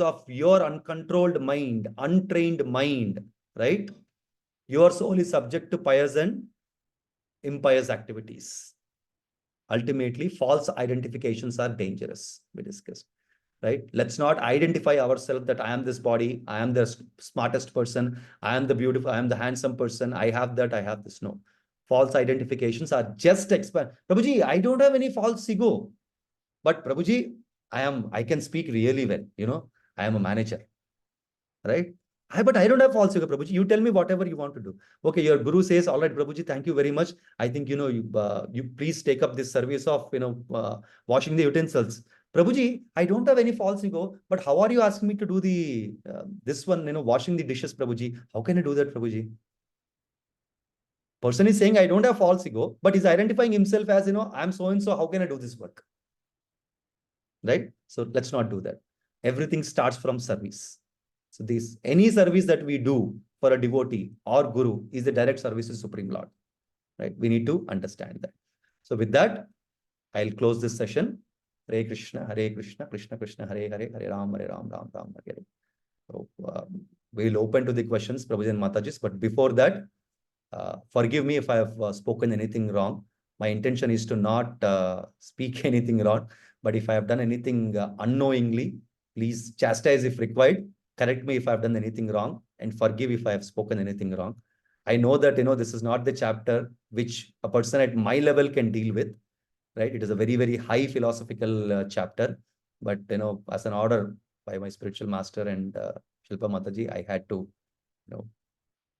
of your uncontrolled mind, untrained mind, right? Your soul is subject to pious and impious activities. Ultimately, false identifications are dangerous. We discussed, right? Let's not identify ourselves that I am this body, I am the smartest person, I am the beautiful, I am the handsome person, I have that, I have this. No. False identifications are just expand. Prabhuji, I don't have any false ego. But Prabhuji, I can speak really well. I am a manager, right? But I don't have false ego, Prabhuji. You tell me whatever you want to do. Okay, your guru says, all right, Prabhuji, thank you very much. I think, you please take up this service of, washing the utensils. Prabhuji, I don't have any false ego, but how are you asking me to do the, this one, washing the dishes, Prabhuji? How can I do that, Prabhuji? Person is saying, I don't have false ego, but he's identifying himself as, I'm so-and-so, how can I do this work? Right? So let's not do that. Everything starts from service. So any service that we do for a devotee or guru is a direct service to Supreme Lord. Right? We need to understand that. So with that, I'll close this session. Hare Krishna, Krishna Krishna, Hare Hare, Hare Ram, Hare Ram, Ram Ram, Hare Hare. So we'll open to the questions, Prabhuji and Matajis. But before that, forgive me if I have spoken anything wrong. My intention is to not speak anything wrong. But if I have done anything unknowingly, please chastise if required. Correct me if I've done anything wrong, and forgive if I have spoken anything wrong. I know that, this is not the chapter which a person at my level can deal with, right? It is a very, very high philosophical chapter. But, as an order by my spiritual master and Shilpa Mataji, I had to,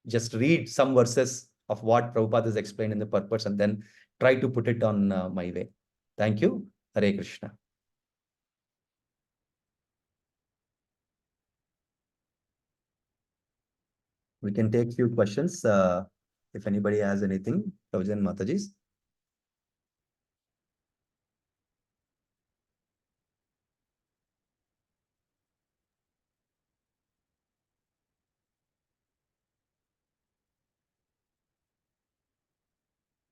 just read some verses of what Prabhupada has explained in the purpose and then try to put it on my way. Thank you. Hare Krishna. We can take few questions if anybody has anything. Prabhuji and Matajis.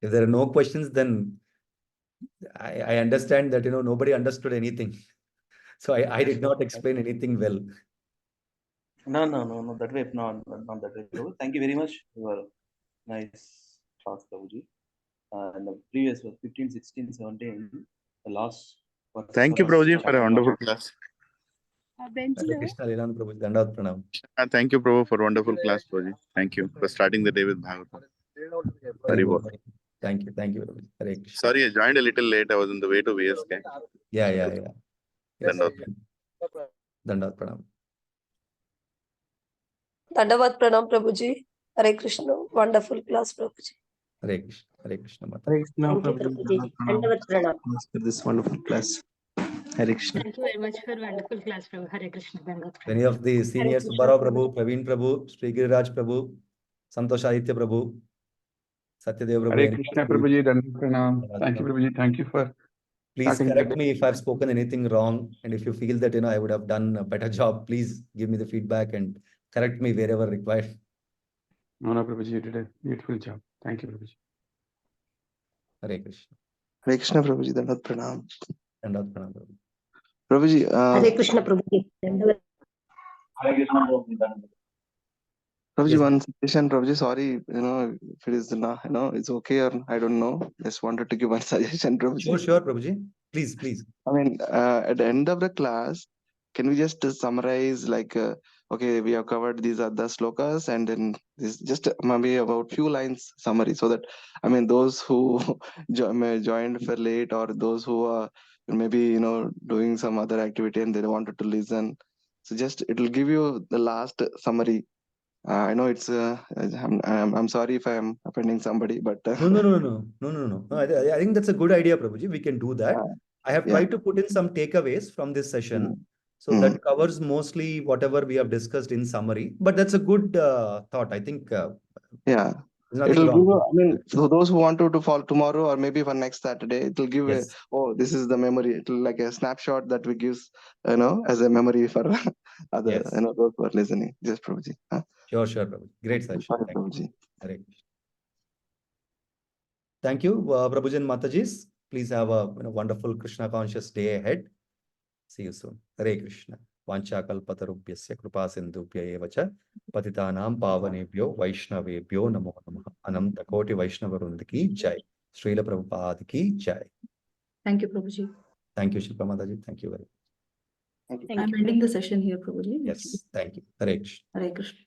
If there are no questions, then I understand that, nobody understood anything. So I did not explain anything well. No, that way, not that way. Prabhu. Thank you very much for nice talks, Prabhuji. And the previous was 15, 16, 17, the last. Thank you, Prabhuji, for a wonderful class. Hare Krishna, Lilananda Prabhuji, Dandavat Pranam. Thank you, Prabhu, for wonderful class, Prabhuji. Thank you for starting the day with Bhagavatam. Very well. Thank you, Prabhuji. Hare Krishna. Sorry, I joined a little late. I was on the way to VSK. Yeah. Dandavat Pranam. Dandavat Pranam, Prabhuji. Hare Krishna. Wonderful class, Prabhuji. Hare Krishna. Hare Krishna. Thank you, Prabhuji. Dandavat Pranam. For this wonderful class. Hare Krishna. Thank you very much for wonderful class, Prabhu. Hare Krishna. Many of the seniors, Subbarao Prabhu, Praveen Prabhu, Sri Giriraj Prabhu, Santosh Aditya Prabhu, Satyadev Prabhu. Hare Krishna, Prabhuji, Dandavat Pranam. Thank you, Prabhuji. Thank you for. Please correct me if I've spoken anything wrong. And if you feel that, I would have done a better job, please give me the feedback and correct me wherever required. No, Prabhuji, you did a beautiful job. Thank you, Prabhuji. Hare Krishna. Hare Krishna, Prabhuji, Dandavat Pranam. Dandavat Pranam, Prabhuji. Prabhuji, Hare Krishna, Prabhuji. Dandavat. Prabhuji, Yes. one suggestion, Prabhuji, sorry, if it is not, it's okay or I don't know. Just wanted to give one suggestion, Prabhuji. Sure, Prabhuji. Please. I mean, at the end of the class, can we just summarize like, okay, we have covered these other slokas and then this just maybe about few lines summary so that, I mean, those who joined for late or those who are maybe, doing some other activity and they wanted to listen. So just, it will give you the last summary I know it's I'm sorry if I'm offending somebody, but No. I think that's a good idea, Prabhuji. We can do that. I have yeah. tried to put in some takeaways from this session. So Mm. that covers mostly whatever we have discussed in summary. But that's a good thought. I think Yeah. there's nothing It'll give, wrong. I mean, for those who want to fall tomorrow or maybe for next Saturday, it'll give Yes. this is the memory. It'll like a snapshot that we gives, as a memory for other, Yes. those who are listening. Just Prabhuji. Sure, Prabhuji. Great session. Sorry, Thank you. Prabhuji. Hare Krishna. Thank you, Prabhuji and Matajis. Please have a wonderful Krishna conscious day ahead. See you soon. Hare Krishna. Vanchakalpatarubhyasya kripa sindhubhya eva cha patitanam pavanebhyo vaishnavebhyo namo namaha. Ananta koti Vaishnava ki jai. Srila Prabhupada ki jai. Thank you, Prabhuji. Thank you, Shilpa Mataji. Thank you very much. I'm ending the session here, Prabhuji. Yes, thank you. Hare Krishna. Hare Krishna.